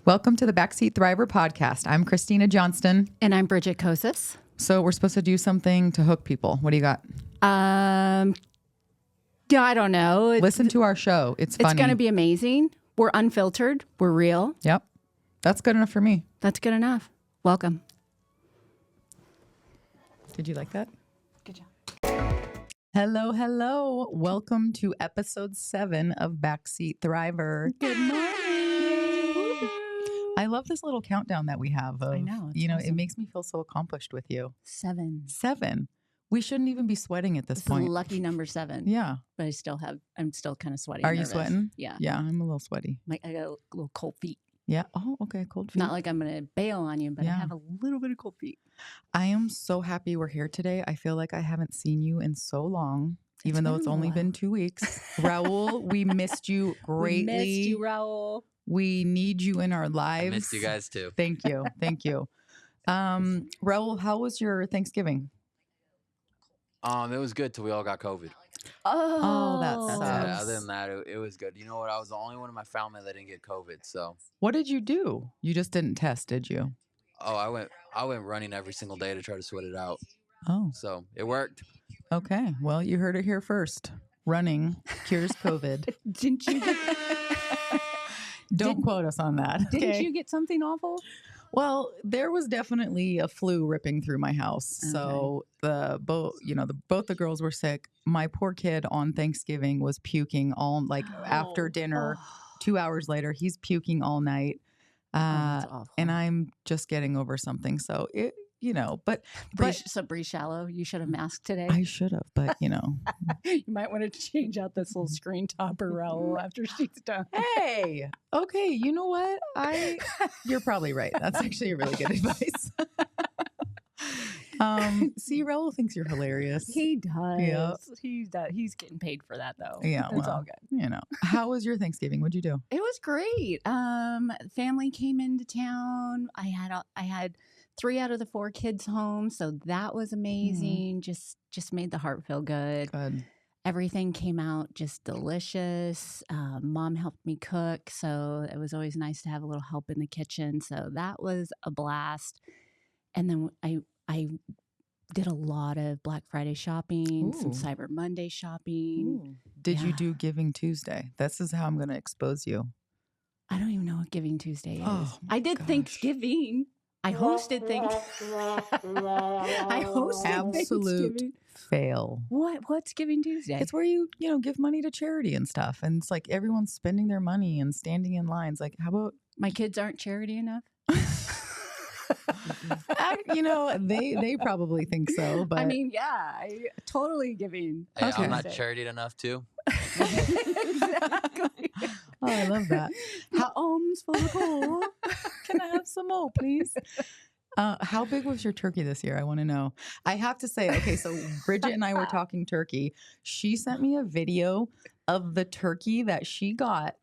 Welcome to the Backseat Thriver podcast. I'm Christina Johnston. And I'm Bridget Kosis. So we're supposed to do something to hook people. What do you got? Yeah, I don't know. Listen to our show. It's funny. It's going to be amazing. We're unfiltered. We're real. Yep. That's good enough for me. That's good enough. Welcome. Did you like that? Good job. Hello, hello. Welcome to episode 7 of Backseat Thriver. Good morning. I love this little countdown that we have. I know. It awesome. makes me feel so accomplished with you. 7. 7. We shouldn't even be sweating at this point. Is lucky number 7. Yeah. But I'm still kind of sweaty. Are you nervous. sweating? Yeah. Yeah, I'm a little sweaty. I got a little cold feet. Yeah. Oh, okay. Cold feet. Not like I'm going to bail on you, but I have a little bit of cold feet. I am so happy we're here today. I feel like I haven't seen you in so long, even though it's only been 2 weeks. Raul, we missed you greatly. We missed you, Raul. We need you in our lives. I missed you guys too. Thank you. Thank you. Raul, how was your Thanksgiving? It was good till we all got COVID. Oh, that sucks. Yeah, other than that, it was good. You know what? I was the only one in my family that didn't get COVID. So What did you do? You just didn't test, did you? I went running every single day to try to sweat it out. Oh, So it worked. okay. Well, you heard it here first. Running cures COVID. Didn't you get, Don't quote us on that. didn't okay? you get something awful? Well, there was definitely a flu ripping through my house. Okay. So both the girls were sick. My poor kid on Thanksgiving was puking all after dinner. 2 hours later, he's puking all night. That's awful. And I'm just getting over something. So but Bree Shallow, you should have masked today. I should have, but You might want to change out this little screen topper, Raul, after she's done. hey, okay, you know what? You're probably right. That's actually a really good advice. See, Raul thinks you're hilarious. He does. Yeah. He does. He's getting paid for that, though. Yeah, It's well, all good. How was your Thanksgiving? What'd you do? It was great. Family came into town. I had 3 out of the 4 kids home, so that was amazing. Just made the heart feel good. Good. Everything came out just delicious. Mom helped me cook, so it was always nice to have a little help in the kitchen. So that was a blast. And then I did a lot of Black Friday shopping, some Ooh. Cyber Monday shopping. Did you Yeah. do Giving Tuesday? This is how I'm going to expose you. I don't even know what Giving Tuesday is. Oh, I did gosh. Thanksgiving. I hosted Absolute Thanksgiving. fail. What's Giving Tuesday? It's where you give money to charity and stuff, and it's like everyone's spending their money and standing in lines. Like, how about My kids aren't charity enough. they probably think so, but I mean, yeah, totally giving. Hey, Okay. I'm not charitied enough too. Exactly. oh, I love that. My arms for the poor. Can I have some more, please? How big was your turkey this year? I want to know. I have to say, okay, so Bridget and I were talking turkey. She sent me a video of the turkey that she got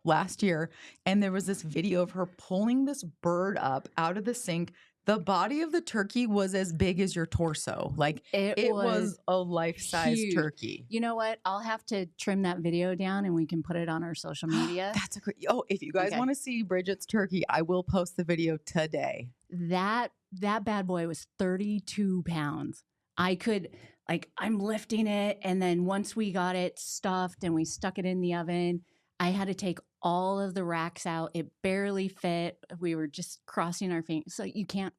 last year, and there was this video of her pulling this bird up out of the sink. The body of the turkey was as big as your torso. Like it was a life-size huge. turkey. You know what? I'll have to trim that video down and we can put it on our social media. That's a great. Oh, if you guys Okay. want to see Bridget's turkey, I will post the video today. That bad boy was 32 pounds. I'm lifting it. And then once we got it stuffed and we stuck it in the oven, I had to take all of the racks out. It barely fit. We were just crossing our fingers. So you can't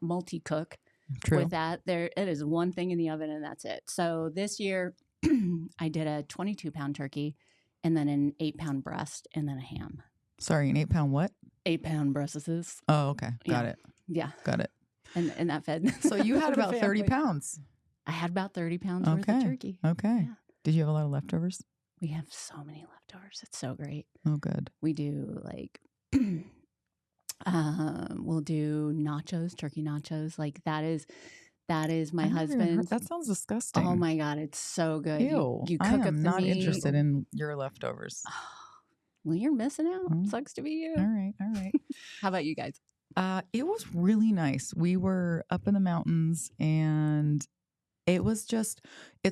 multi-cook True. with that. It is one thing in the oven and that's it. So this year I did a 22-pound turkey and then an 8-pound breast and then a ham. Sorry, an 8-pound what? 8-pound breasts. Oh, okay. Got Yeah. it. Yeah. Got it. And that fed. So you had the about 30 family. pounds. I had about 30 pounds worth Okay. of turkey. Okay. Yeah. Did you have a lot of leftovers? We have so many leftovers. It's so great. Oh, good. We do we'll do nachos, turkey nachos. Like that is my I've never even heard- husband's. That sounds disgusting. Oh my God, it's so good. Ew. You cook I up am the not meat. interested in your leftovers. Well, you're missing out. Mm. Sucks to be you. All right. All right. How about you guys? It was really nice. We were up in the mountains and it's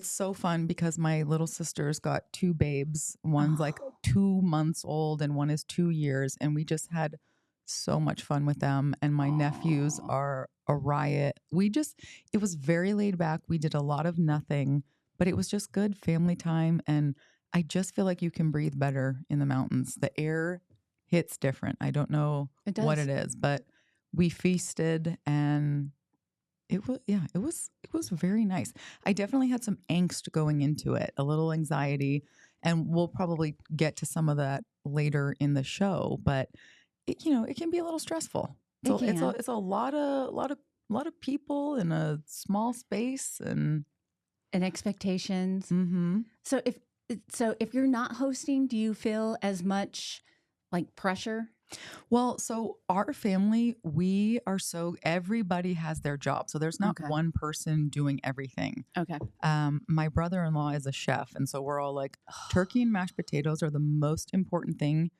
so fun because my little sister's got 2 babes. One's like 2 months old and one is 2 years. And we just had so much fun with them. And my nephews Aw. are a riot. It was very laid back. We did a lot of nothing, but it was just good family time. And I just feel like you can breathe better in the mountains. The air hits different. I don't know It what does. it is, but we feasted and it was very nice. I definitely had some angst going into it, a little anxiety, and we'll probably get to some of that later in the show, but it can be a little stressful. It So can. it's a lot of people in a small space and And expectations. mhm. So if you're not hosting, do you feel as much like pressure? Well, so our family, everybody has their job. So there's not Okay. one person doing everything. Okay. My brother-in-law is a chef, and so we're all like, turkey and mashed potatoes are the most important thing,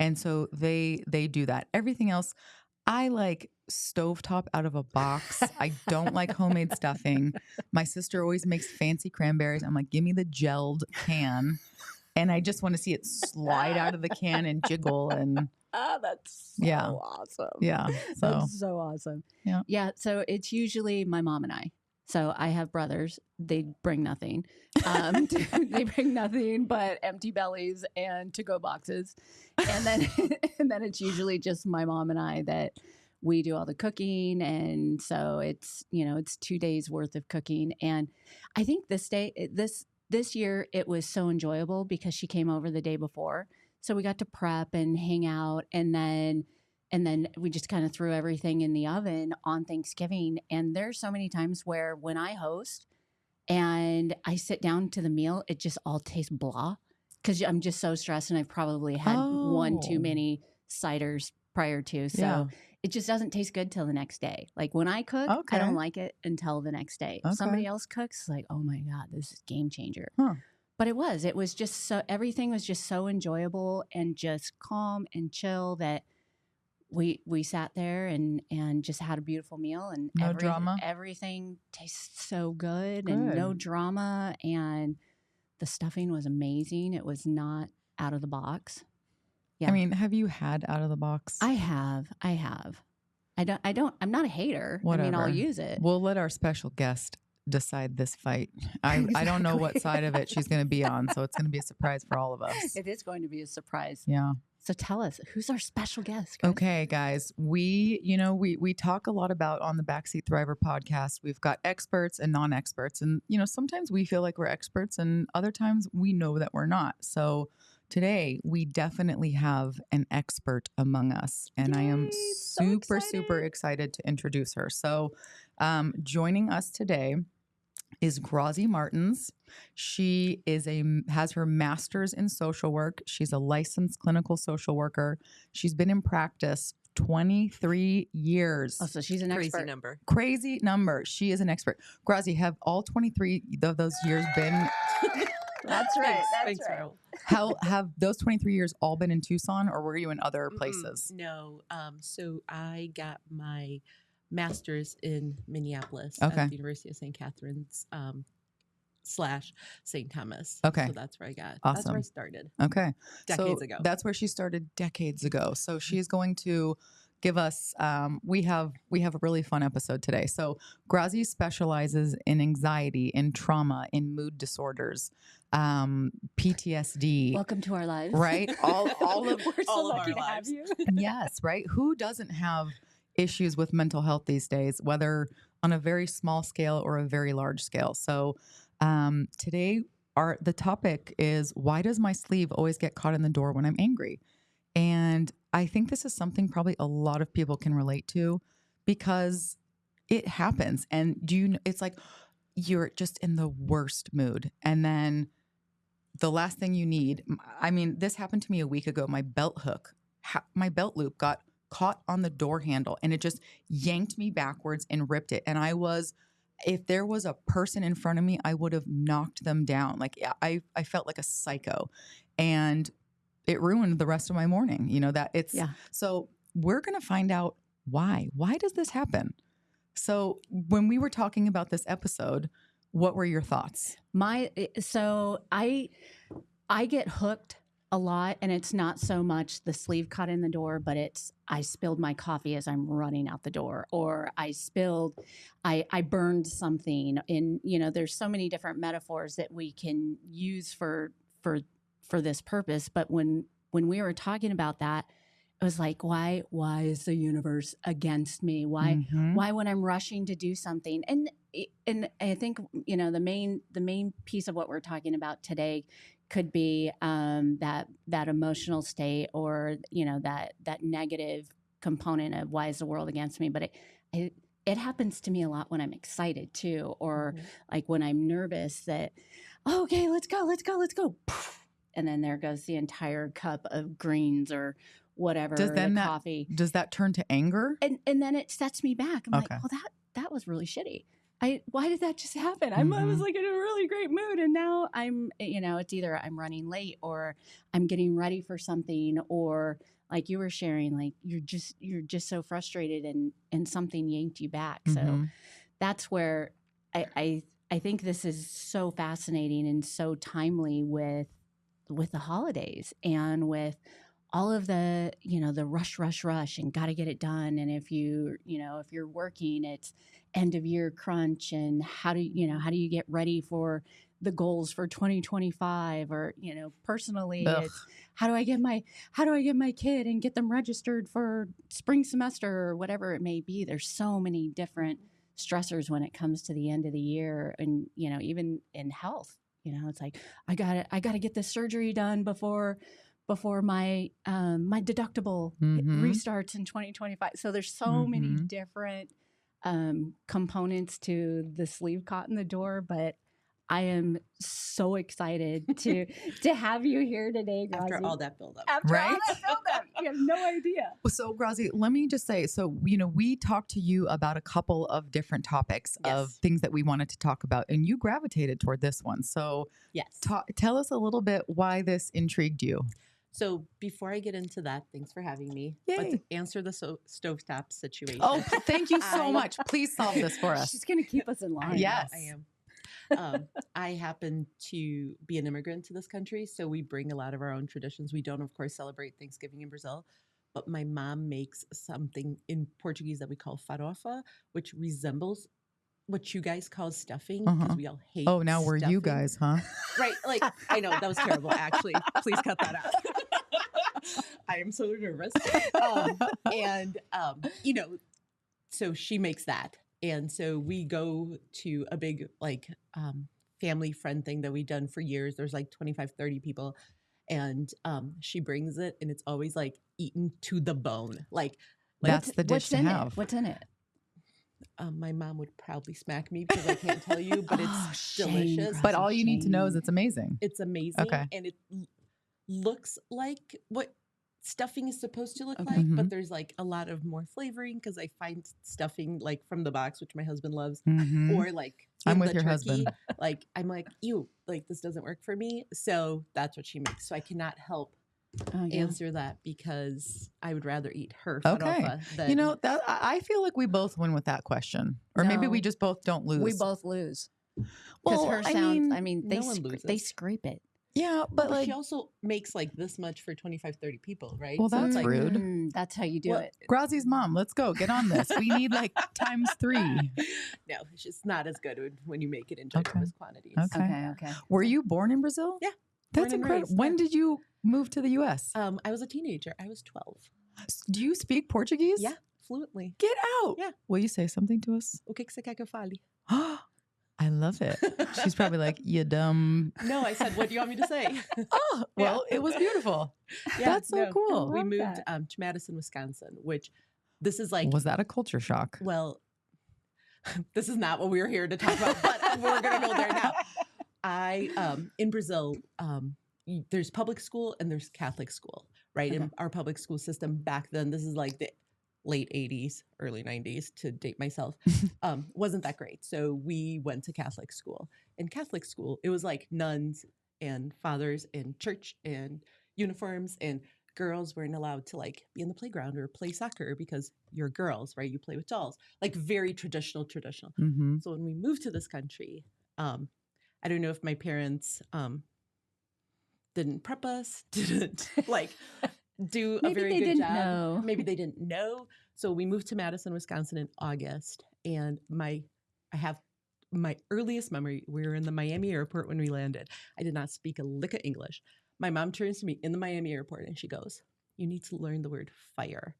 and so they do that. Everything else, I like stovetop out of a box. I don't like homemade stuffing. My sister always makes fancy cranberries. I'm like, give me the gelled can, and I just want to see it slide out of the can and jiggle and That's yeah, awesome. yeah. So That's so awesome. yeah. Yeah. So it's usually my mom and I. So I have brothers. They bring nothing. They bring nothing but empty bellies and to-go boxes. And then and then it's usually just my mom and I that we do all the cooking. And so it's 2 days worth of cooking. And I think this year it was so enjoyable because she came over the day before. So we got to prep and hang out, and then we just kind of threw everything in the oven on Thanksgiving. And there's so many times where when I host and I sit down to the meal, it just all tastes blah because I'm just so stressed, and I've probably had one too Oh. many ciders prior to. So Yeah. it just doesn't taste good till the next day. Like when I cook, I Okay. don't like it until the next day. If Okay. somebody else cooks, it's like, oh my God, this is game changer. Huh. But it was just so, everything was just so enjoyable and just calm and chill that we sat there and just had a beautiful meal, and No drama? everything tastes so good and no Good. drama, and the stuffing was amazing. It was not out of the box. Yeah. I mean, have you had out of the box? I have. I'm not a hater. I mean, I'll Whatever. use it. We'll let our special guest decide this fight. I don't know what side of it she's going to be on, so it's going to be a surprise for all of us. It is going to be a surprise. Yeah. So tell us, who's our special guest, guys? Okay, guys. We talk a lot about on the Backseat Thriver podcast. We've got experts and non-experts, and sometimes we feel like we're experts, and other times we know that we're not. So today we definitely have an expert among us, and I am Yay, so super excited to introduce her. So, joining us today is Grazi Martins. She has her master's in social work. She's a licensed clinical social worker. She's been in practice 23 years. Oh, so she's an Crazy expert. number. Crazy number. She is an expert. Grazi, have all 23 of those years been? That's right. Thanks, Raul. How have those 23 years all been in Tucson, or were you in other places? No. So I got my master's in Minneapolis Okay. at the University of St. Catherine's / St. Thomas. Okay. So that's where I got. Awesome. That's where I started Okay. decades So ago. that's where she started decades ago. So she's going to give us, we have a really fun episode today. So Grazi specializes in anxiety, in trauma, in mood disorders, PTSD. Welcome to our lives. Right? All of We're so all of lucky our to have lives. you. yes, right? Who doesn't have issues with mental health these days, whether on a very small scale or a very large scale? So today the topic is, why does my sleeve always get caught in the door when I'm angry? And I think this is something probably a lot of people can relate to because it happens. And it's like you're just in the worst mood. And then the last thing you need, I mean, this happened to me a week ago. My belt loop got caught on the door handle and it just yanked me backwards and ripped it. And if there was a person in front of me, I would have knocked them down. Like I felt like a psycho, and it ruined the rest of my morning. So we're going to find out why. Why does this happen? So when we were talking about this episode, what were your thoughts? So I get hooked a lot, and it's not so much the sleeve caught in the door, but it's I spilled my coffee as I'm running out the door, or I burned something. In there's so many different metaphors that we can use for this purpose. But when we were talking about that, it was like, why is the universe against me? Why when I'm rushing to do something? And I think the main piece of what we're talking about today could be that emotional state, or that negative component of why is the world against me. But it happens to me a lot when I'm excited too, or like when I'm nervous that, oh, okay, let's go. And then there goes the entire cup of greens or whatever, coffee. Does that turn to anger? And then it sets me back. I'm like, well, that was really shitty. Why did that just happen? I was like in a really great mood, and now I'm, it's either I'm running late, or I'm getting ready for something, or like you were sharing, like you're just so frustrated, and something yanked you back. So that's where I think this is so fascinating and so timely with the holidays, and with all of the the rush and got to get it done. And if you're working, it's end of year crunch, and how do you get ready for the goals for 2025, or personally it's how do I get my kid and get them registered for spring semester, or whatever it may be. There's so many different stressors when it comes to the end of the year, and even in health, it's like I got to get this surgery done before my my deductible restarts in 2025. So there's so many different components to the sleeve caught in the door, but I am so excited to have you here today, Grazi. After all that buildup. You have no idea. So, Grazi, let me just say, we talked to you about a couple of different topics of things that we wanted to talk about, and you gravitated toward this one. So, tell us a little bit why this intrigued you. So before I get into that, thanks for having me. Yay. Let's answer the stovetop situation. Oh, thank you so much. Please solve this for us. She's going to keep us in line. Yes. I am. I happen to be an immigrant to this country, so we bring a lot of our own traditions. We don't, of course, celebrate Thanksgiving in Brazil, but my mom makes something in Portuguese that we call farofa, which resembles what you guys call stuffing, because we all hate Oh, now stuffing. we're you guys, huh? Right. Like, I know, that was terrible, actually. Please cut that out. I am so nervous. So she makes that. And so we go to a big, family friend thing that we've done for years. There's like 25, 30 people. And she brings it, and it's always like eaten to the bone. That's the dish to have. What's in it? My mom would probably smack me because I can't tell you, but it's delicious. But all you need to know is it's amazing. It's amazing. Okay. And it looks like what stuffing is supposed to look like, but there's like a lot of more flavoring, because I find stuffing like from the box, which my husband loves, or like I'm with the your turkey, husband. like I'm like, ew, like this doesn't work for me. So that's what she makes. So I cannot help answer that, because I would rather eat her farofa than... that I feel like we both win with that question, or maybe we just both don't lose. We both lose. Well, her sounds, they loses. scrape it. Yeah, but she also makes like this much for 25, 30 people, right? Well, that's it's rude. That's how you do it. Grazi's mom, let's go. Get on this. We need like times 3. No, it's just not as good when you make it in ginormous quantities. Okay. Were you born in Brazil? Yeah. That's incredible. When did you move to the U.S.? I was a teenager. I was 12. Do you speak Portuguese? Yeah, fluently. Get out. Yeah. Will you say something to us? O que você quer que eu fale? I love it. She's probably like, you dumb. No, I said, what do you want me to say? Oh, well, it was beautiful. Yeah, that's so cool. We moved to Madison, Wisconsin, which this is like... Was that a culture shock? Well, this is not what we were here to talk about, but we're going to go there now. In Brazil, there's public school and there's Catholic school, right? In our public school system back then, this is like the late 80s, early 90s, to date myself, wasn't that great. So we went to Catholic school. In Catholic school, it was like nuns and fathers and church and uniforms, and girls weren't allowed to like be in the playground or play soccer because you're girls, right? You play with dolls, like very traditional. So when we moved to this country, I don't know if my parents didn't prep us, didn't like do a Maybe very they good didn't job. know. Maybe they didn't know. So we moved to Madison, Wisconsin in August. And I have my earliest memory, we were in the Miami airport when we landed. I did not speak a lick of English. My mom turns to me in the Miami airport and she goes, "You need to learn the word fire."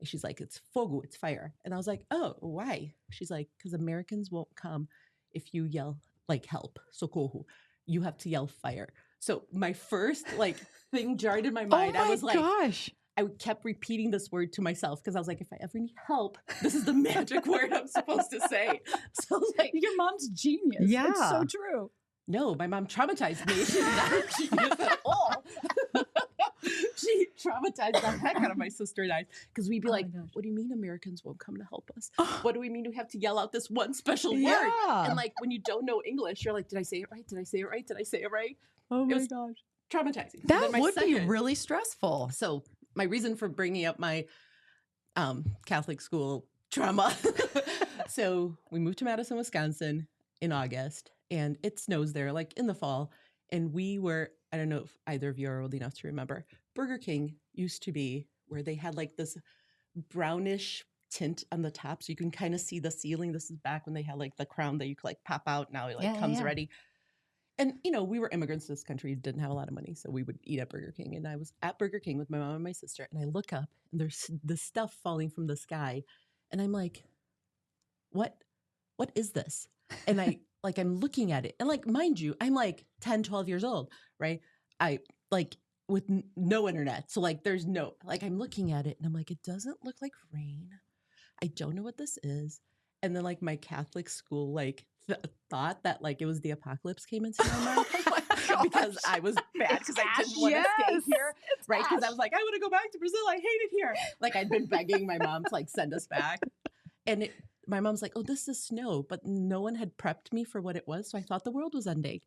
And she's like, "It's fogo, it's fire." And I was like, "Oh, why?" She's like, "Because Americans won't come if you yell like help, socorro. You have to yell fire." So my first like thing jarred in my mind. I was like, gosh. I kept repeating this word to myself because I was like, if I ever need help, this is the magic word I'm supposed to say. So I was like, Your mom's genius. Yeah. It's so true. no, my mom traumatized me. She's not a genius at all. She traumatized the heck out of my sister and I because we'd be Oh my like, gosh. what do you mean Americans won't come to help us? What do we mean we have to yell out this one special word? Yeah. And like when you don't know English, you're like, did I say it right? Did I say it right? Did I say it right? Oh my gosh. Traumatizing. So That then my would be second- really stressful. So my reason for bringing up my Catholic school trauma. So we moved to Madison, Wisconsin in August, and it snows there like in the fall. And we were, I don't know if either of you are old enough to remember, Burger King used to be where they had like this brownish tint on the top. So you can kind of see the ceiling. This is back when they had like the crown that you could like pop out. Now it like Yeah, comes yeah. ready. And, you know, we were immigrants to this country, didn't have a lot of money. So we would eat at Burger King. And I was at Burger King with my mom and my sister. And I look up and there's this stuff falling from the sky. And I'm like, what is this? And I'm looking at it. And like, mind you, I'm like 10, 12 years old, right? I like with no internet. So like, there's no, like, I'm looking at it and I'm like, it doesn't look like rain. I don't know what this is. And then like my Catholic school, like thought that like it was the apocalypse came into my mind because I was bad because I didn't want to stay here, right? Because I was like, I want to go back to Brazil. I hate it here. Like I'd been begging my mom to like send us back. And my mom's like, oh, this is snow. But no one had prepped me for what it was. So I thought the world was ending.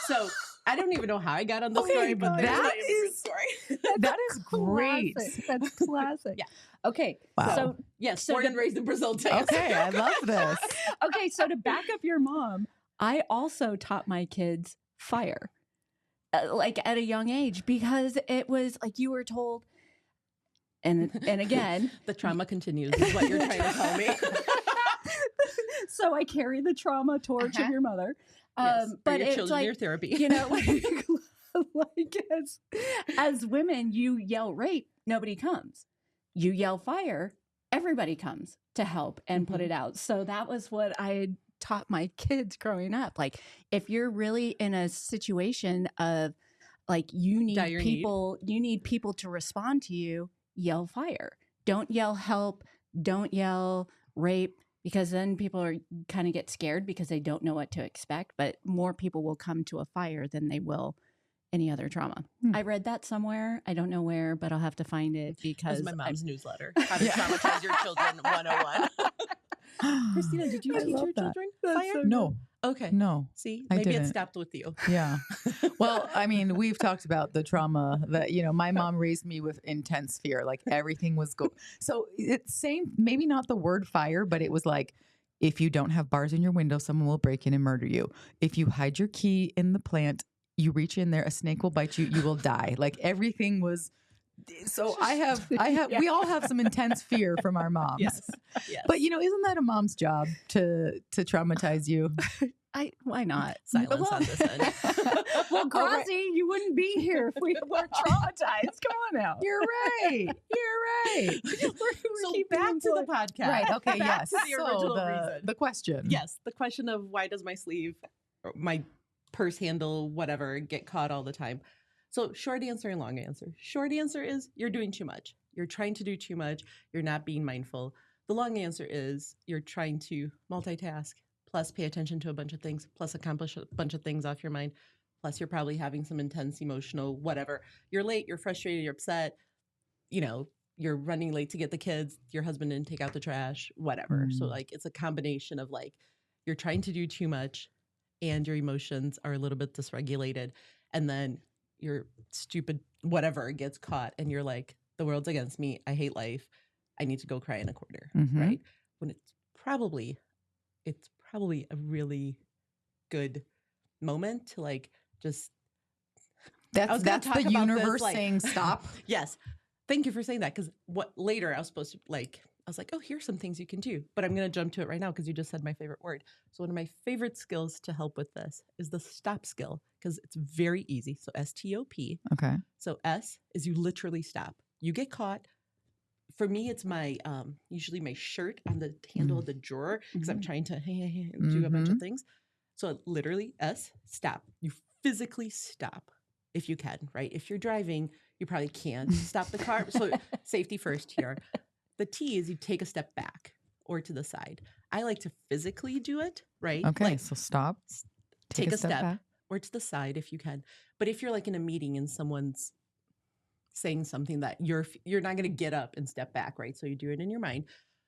So I don't even know how I got on this Oh story, my but there's God. my That immigrant is- story. That is great. Classic. That's classic. Yeah. Okay. Wow. So Yes, So born the- and raised in Brazil. Too. Okay, I love this. okay, so to back up your mom, I also taught my kids fire, like at a young age, because it was like you were told, and again, The trauma continues is what you're trying to tell me. so I carry the trauma torch of your mother. Yes, But your it's children, like, your therapy. you know, like as women, you yell rape, nobody comes. You yell fire, everybody comes to help and put Mhm. it out. So that was what I had taught my kids growing up. Like, if you're really in a situation of like you need Dire need. people, you need people to respond to you, yell fire. Don't yell help. Don't yell rape, because then people are kind of get scared because they don't know what to expect. But more people will come to a fire than they will any other trauma. Hmm. I read that somewhere. I don't know where, but I'll have to find it because As my mom's newsletter. How to traumatize your children 101. Christina, did you I teach love your that. children That's fire? so No, Okay. no. See, I maybe it didn't. stopped with you. Yeah. Well, I mean, we've talked about the trauma that, you know, my mom raised me with intense fear. Like everything was So it's same, maybe not the word fire, but it was like, if you don't have bars in your window, someone will break in and murder you. If you hide your key in the plant, you reach in there, a snake will bite you, you will die. Like everything was. So we all have some intense fear from our moms. Yes. Yes. But you know, isn't that a mom's job to traumatize you? why not? Silence Well- on this end. Well, All right. Grazi, you wouldn't be here if we weren't traumatized. Come on now. You're right. You're right. So keeping back to the employed. podcast. Right. Okay. Back Yes. to the So original the, reason. the question. Yes, the question of why does my sleeve, or my purse handle, whatever, get caught all the time? So short answer and long answer. Short answer is you're doing too much. You're trying to do too much. You're not being mindful. The long answer is you're trying to multitask, plus pay attention to a bunch of things, plus accomplish a bunch of things off your mind. Plus you're probably having some intense emotional whatever. You're late, you're frustrated, you're upset. You know, you're running late to get the kids. Your husband didn't take out the trash, whatever. So Mm. like it's a combination of like you're trying to do too much and your emotions are a little bit dysregulated. And then your stupid whatever gets caught and you're like, the world's against me. I hate life. I need to go cry in a corner. Mhm. Right. When it's probably a really good moment to like just That's gonna the talk about this, universe like- saying stop. Yes. Thank you for saying that. Because what later I was supposed to I was like, oh, here's some things you can do. But I'm going to jump to it right now because you just said my favorite word. So one of my favorite skills to help with this is the stop skill because it's very easy. So STOP. Okay. So S is you literally stop. You get caught. For me, it's my usually my shirt on the handle of the drawer because I'm trying to do a bunch of things. So literally S, stop. You physically stop if you can, right? If you're driving, you probably can't stop the car. So safety first here. The T is you take a step back or to the side. I like to physically do it, right? Okay. Like, So stop. take a step back. or to the side if you can. But if you're like in a meeting and someone's saying something that you're not going to get up and step back, right? So you do it in your mind.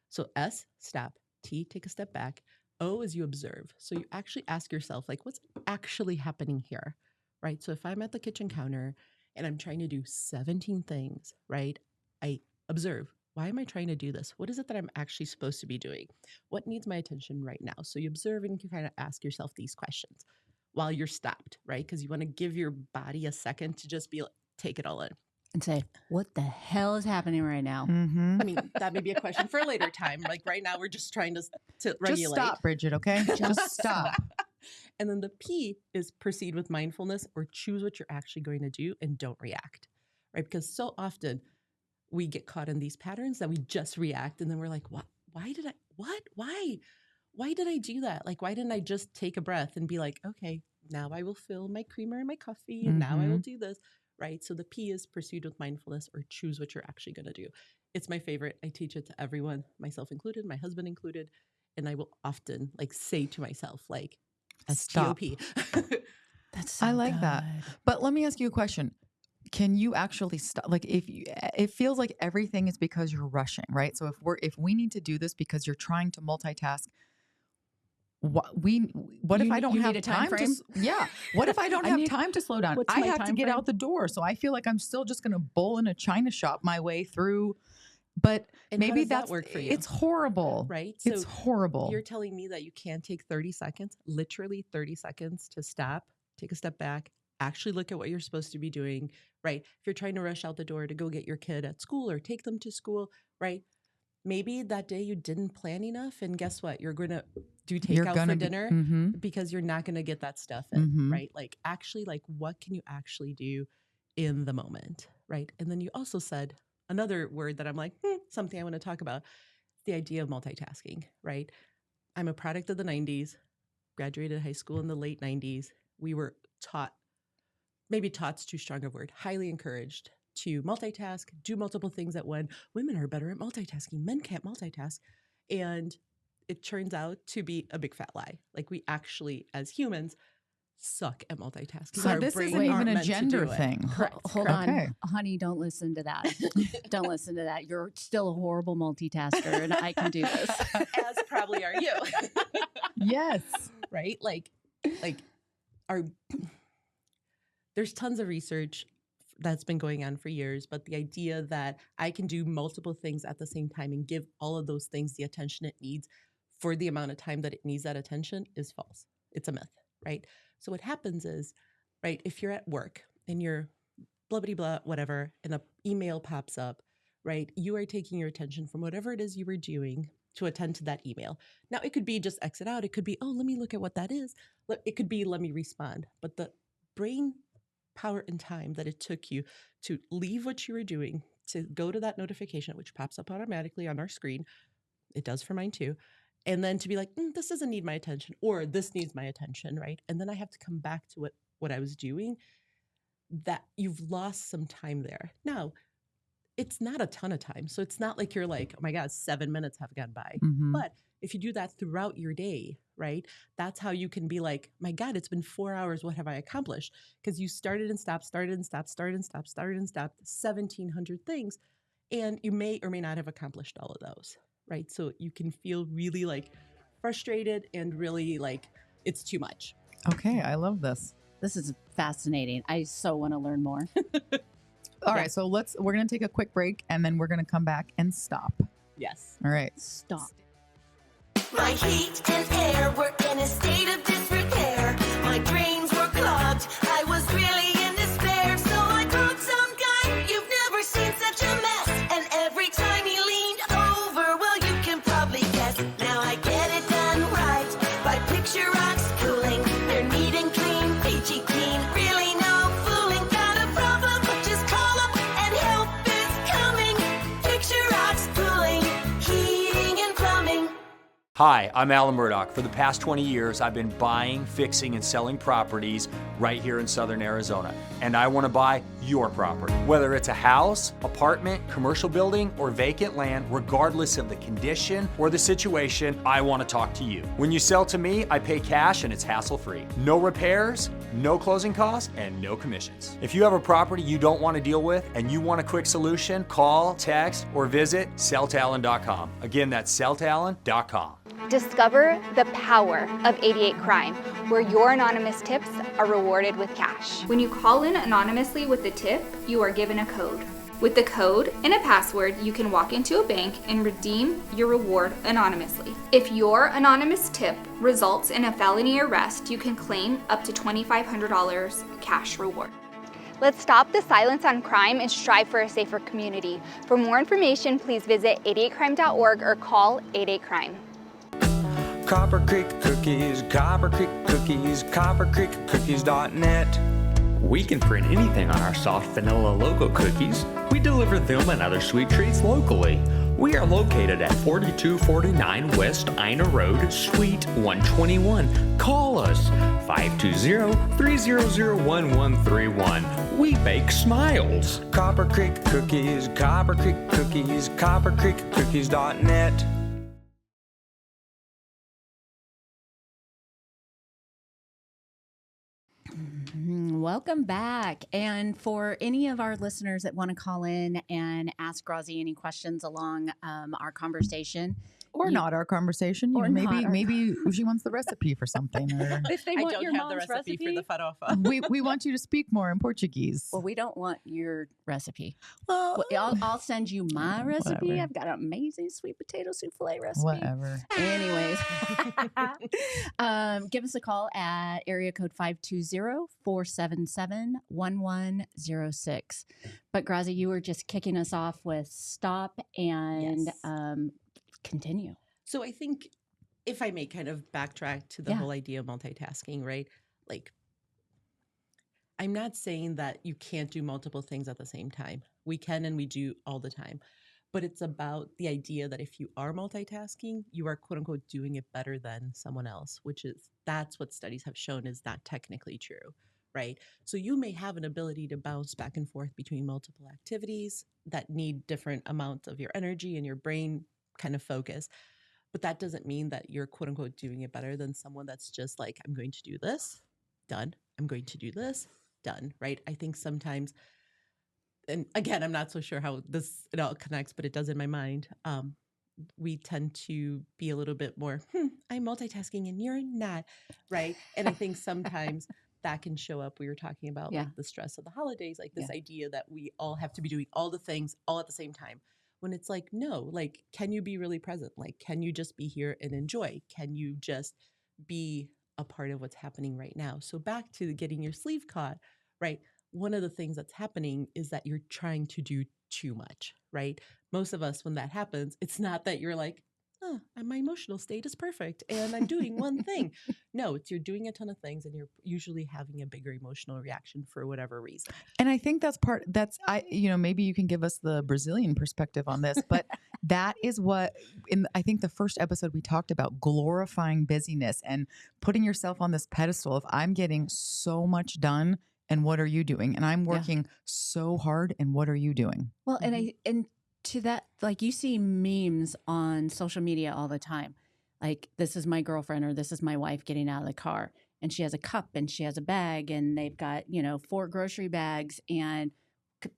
So S, stop. T, take a step back. O is you observe. So you actually ask yourself, like, what's actually happening here, right? So if I'm at the kitchen counter and I'm trying to do 17 things, right? I observe. Why am I trying to do this? What is it that I'm actually supposed to be doing? What needs my attention right now? So you observe and you kind of ask yourself these questions while you're stopped, right? Because you want to give your body a second to just be like, take it all in. And say, what the hell is happening right now? Mm-hmm. I mean, that may be a question for a later time. Like right now, we're just trying to regulate. Just stop, Bridget, okay? Just stop. And then the P is proceed with mindfulness or choose what you're actually going to do and don't react, right? Because so often we get caught in these patterns that we just react and then we're like, what? Why did I? What? Why? Why did I do that? Like, why didn't I just take a breath and be like, okay, now I will fill my creamer in my coffee and now I will do this, right? So the P is proceed with mindfulness or choose what you're actually going to do. It's my favorite. I teach it to everyone, myself included, my husband included. And I will often like say to myself, like, Stop. STOP. That's so I like that. good. But let me ask you a question. Can you actually stop? Like, if you, it feels like everything is because you're rushing, right? So if we need to do this because you're trying to multitask, what if I don't you have need a time frame? Yeah. What if I don't have time to slow down? what's I my have to time get frame? out the door. So I feel like I'm still just going to bowl in a china shop my way through. But And how maybe does that that's work for you? It's horrible, Right? It's horrible. You're telling me that you can't take 30 seconds, literally 30 seconds to stop, take a step back, actually look at what you're supposed to be doing, right? If you're trying to rush out the door to go get your kid at school or take them to school, right? Maybe that day you didn't plan enough and guess what? You're going to do takeout for dinner because you're not going to get that stuff in, right? Like actually, like what can you actually do in the moment, right? And then you also said another word that I'm like, something I want to talk about, the idea of multitasking, right? I'm a product of the 90s, graduated high school in the late 90s. We were taught, maybe taught's too strong a word, highly encouraged to multitask, do multiple things at once. Women are better at multitasking. Men can't multitask. And it turns out to be a big fat lie. Like we actually, as humans, suck at multitasking. So Our this brains isn't even aren't a meant to gender do it. thing. Correct. Hold Okay. on, honey, don't listen to that. Don't listen to that. You're still a horrible multitasker and I can do this. As probably are you. Yes. Right? Like there's tons of research that's been going on for years, but the idea that I can do multiple things at the same time and give all of those things the attention it needs for the amount of time that it needs that attention is false. It's a myth, right? So what happens is, right, if you're at work and you're blah, blah, blah, whatever, and an email pops up, right, you are taking your attention from whatever it is you were doing to attend to that email. Now, it could be just exit out. It could be, oh, let me look at what that is. It could be, let me respond. But the brain power and time that it took you to leave what you were doing, to go to that notification, which pops up automatically on our screen, it does for mine too, and then to be like, this doesn't need my attention, or this needs my attention, right? And then I have to come back to what I was doing, that you've lost some time there. Now, it's not a ton of time. So it's not like you're like, oh my God, 7 minutes have gone by. But if you do that throughout your day, right, that's how you can be like, my God, it's been 4 hours. What have I accomplished? Because you started and stopped, 1,700 things. And you may or may not have accomplished all of those, right? So you can feel really like frustrated and really like it's too much. Okay. I love this. This is fascinating. I so want to learn more. All right. So we're going to take a quick break and then we're going to come back and stop. Yes. All right. Stop. My heat and air were in a state of disrepair. My drains were clogged. I was really in despair. Hi, I'm Alan Murdoch. For the past 20 years, I've been buying, fixing, and selling properties right here in Southern Arizona. And I want to buy your property. Whether it's a house, apartment, commercial building, or vacant land, regardless of the condition or the situation, I want to talk to you. When you sell to me, I pay cash and it's hassle-free. No repairs, no closing costs, and no commissions. If you have a property you don't want to deal with and you want a quick solution, call, text, or visit selltalon.com. Again, that's selltalon.com. Discover the power of 88 Crime, where your anonymous tips are rewarded with cash. When you call in anonymously with the tip, you are given a code. With the code and a password, you can walk into a bank and redeem your reward anonymously. If your anonymous tip results in a felony arrest, you can claim up to $2,500 cash reward. Let's stop the silence on crime and strive for a safer community. For more information, please visit 88crime.org or call 88crime. Copper Creek Cookies, Copper Creek Cookies, coppercreekcookies.net. We can print anything on our soft vanilla logo cookies. We deliver them and other sweet treats locally. We are located at 4249 West Ina Road, Suite 121. Call us 520-300-1131. We bake smiles. Copper Creek Cookies, Copper Creek Cookies, coppercreekcookies.net. Welcome back. And for any of our listeners that want to call in and ask Grazi any questions along our conversation, Or not our conversation. Or maybe she wants the recipe for something. Or if they I want don't your have the mom's recipe for the farofa. we want you to speak more in Portuguese. Well, we don't want your recipe. Well, I'll send you my recipe. Whatever. I've got an amazing sweet potato souffle recipe. whatever. Anyways, give us a call at area code 520-477-1106. But Grazi, you were just kicking us off with stop and Yes. Continue. So I think if I may kind of backtrack to the Yeah. whole idea of multitasking, right? Like, I'm not saying that you can't do multiple things at the same time. We can and we do all the time. But it's about the idea that if you are multitasking, you are quote unquote doing it better than someone else, that's what studies have shown is not technically true, right? So you may have an ability to bounce back and forth between multiple activities that need different amounts of your energy and your brain kind of focus. But that doesn't mean that you're quote unquote doing it better than someone that's just like, I'm going to do this, done. I'm going to do this, done, right? I think sometimes, and again, I'm not so sure how it all connects, but it does in my mind. We tend to be a little bit more, I'm multitasking and you're not, right? And I think sometimes that can show up. We were talking about like the stress of the holidays, like this idea that we all have to be doing all the things all at the same time. When it's like, no, like, can you be really present? Like, can you just be here and enjoy? Can you just be a part of what's happening right now? So back to getting your sleeve caught, right? One of the things that's happening is that you're trying to do too much, right? Most of us, when that happens, it's not that you're like, oh, my emotional state is perfect and I'm doing one thing. No, it's you're doing a ton of things and you're usually having a bigger emotional reaction for whatever reason. And I think maybe you can give us the Brazilian perspective on this, but that is what I think the first episode we talked about glorifying busyness and putting yourself on this pedestal of I'm getting so much done and what are you doing? And I'm working so hard and what are you doing? Well, and to that, like you see memes on social media all the time. Like, this is my girlfriend or this is my wife getting out of the car and she has a cup and she has a bag and they've got, 4 grocery bags and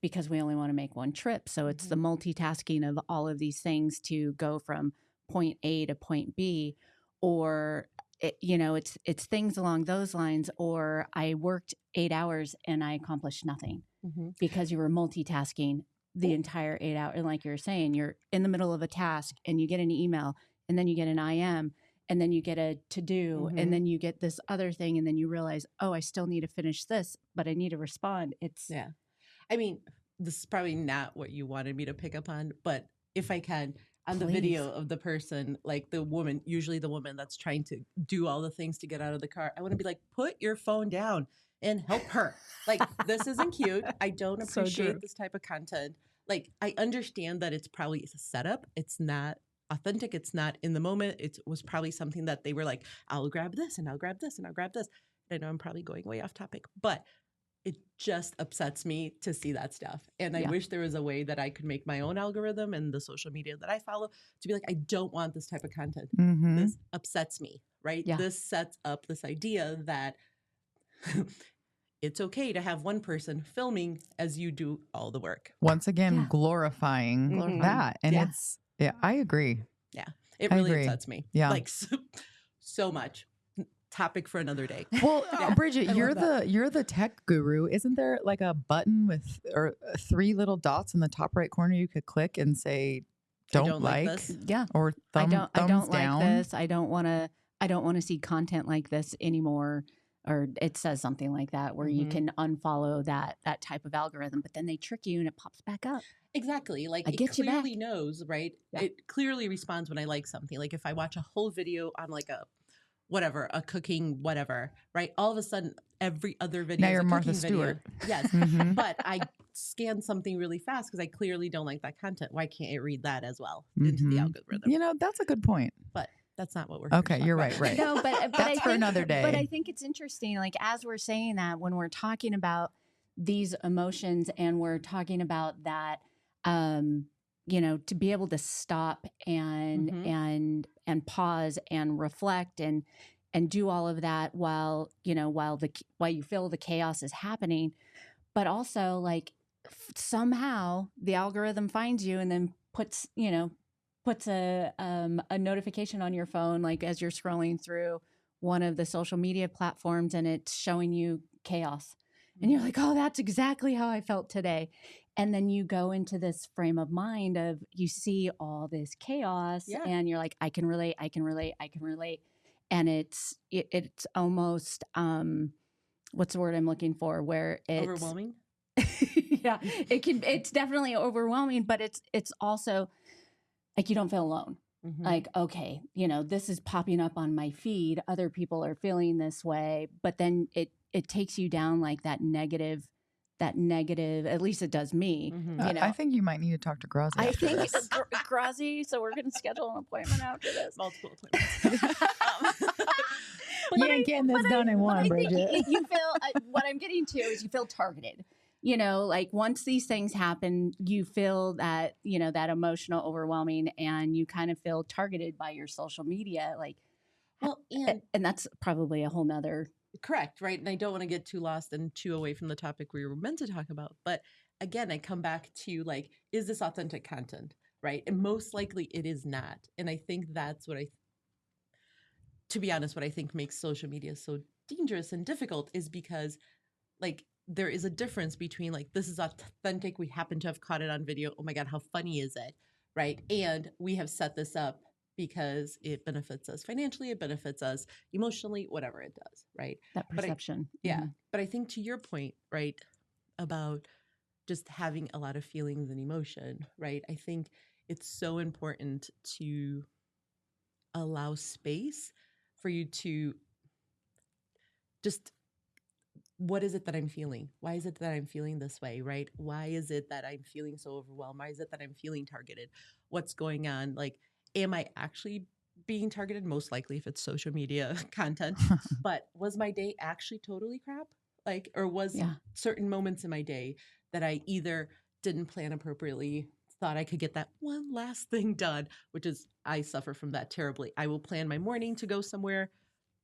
because we only want to make one trip. So it's the multitasking of all of these things to go from point A to point B, or it's things along those lines, or I worked 8 hours and I accomplished nothing because you were multitasking the entire 8 hours. And like you're saying, you're in the middle of a task and you get an email and then you get an IM and then you get a to-do and then you get this other thing and then you realize, oh, I still need to finish this, but I need to respond. I mean, this is probably not what you wanted me to pick up on, but if I can, on the video of the person, like usually the woman that's trying to do all the things to get out of the car, I want to be like, put your phone down and help her. Like, this isn't cute. I don't appreciate this type of content. Like, I understand that it's probably a setup. It's not authentic. It's not in the moment. It was probably something that they were like, I'll grab this and I'll grab this and I'll grab this. I know I'm probably going way off topic, but it just upsets me to see that stuff. And I wish there was a way that I could make my own algorithm and the social media that I follow to be like, I don't want this type of content. Mm-hmm. This upsets me, right? Yeah. This sets up this idea that it's okay to have one person filming as you do all the work. Once again, Yeah. glorifying Mhm. that. And Yeah. it's, yeah, I agree. Yeah. It I really agree. upsets me. Yeah. Like so much. Topic for another day. Well, Yeah, Bridget, I you're love you're the tech guru. Isn't there like a button with or 3 little dots in the top right corner you could click and say I don't, don't like this. Yeah. or I thumbs don't down? like this. I don't want to see content like this anymore. Or it says something like that where you Mhm. can unfollow that type of algorithm, but then they trick you and it pops back up. Exactly. Like I it get you back. clearly knows, right? Yeah. It clearly responds when I like something. Like if I watch a whole video on like a whatever, a cooking whatever, right? All of a sudden every other video Now is you're a Martha cooking video. Stewart. Yes. Mhm. But I scan something really fast because I clearly don't like that content. Why can't it read that as well into the Mhm. algorithm? You know, that's a good point. But that's not what we're here to Okay, talk you're about. right. No, but I That's for think, another day. But I think it's interesting, like as we're saying that, when we're talking about these emotions and we're talking about that, to be able to stop and Mhm. and pause and reflect and do all of that while you feel the chaos is happening, but also like somehow the algorithm finds you and then puts a notification on your phone, like as you're scrolling through one of the social media platforms and it's showing you chaos. And you're like, oh, that's exactly how I felt today. And then you go into this frame of mind of you see all this chaos Yeah. and you're like, I can relate. And it's almost, what's the word I'm looking for? Where it's Overwhelming. yeah, it's definitely overwhelming, but it's also like you don't feel alone. Mhm. Like, okay, this is popping up on my feed. Other people are feeling this way, but then it takes you down like that negative, at least it does me. Mhm. I think you might need to talk to Grazi. I after think this. Grazi, so we're going to schedule an appointment after this. Multiple appointments. You ain't getting this done in one, I think Bridget. you feel, what I'm getting to is you feel targeted. Like once these things happen, you feel that, that emotional overwhelming and you kind of feel targeted by your social media. Like, Well, and that's probably a whole nother. correct, right? And I don't want to get too lost and too away from the topic we were meant to talk about. But again, I come back to like, is this authentic content, right? And most likely it is not. And I think that's to be honest, what I think makes social media so dangerous and difficult is because like there is a difference between like, this is authentic. We happen to have caught it on video. Oh my God, how funny is it? Right. And we have set this up because it benefits us financially, it benefits us emotionally, whatever it does. Right. That But perception. Yeah. But I think to your point, right, about just having a lot of feelings and emotion, right? I think it's so important to allow space for you to just, what is it that I'm feeling? Why is it that I'm feeling this way, right? Why is it that I'm feeling so overwhelmed? Why is it that I'm feeling targeted? What's going on? Like, am I actually being targeted? Most likely if it's social media content. But was my day actually totally crap? Like, or was certain moments in my day that I either didn't plan appropriately, thought I could get that one last thing done, which is, I suffer from that terribly. I will plan my morning to go somewhere.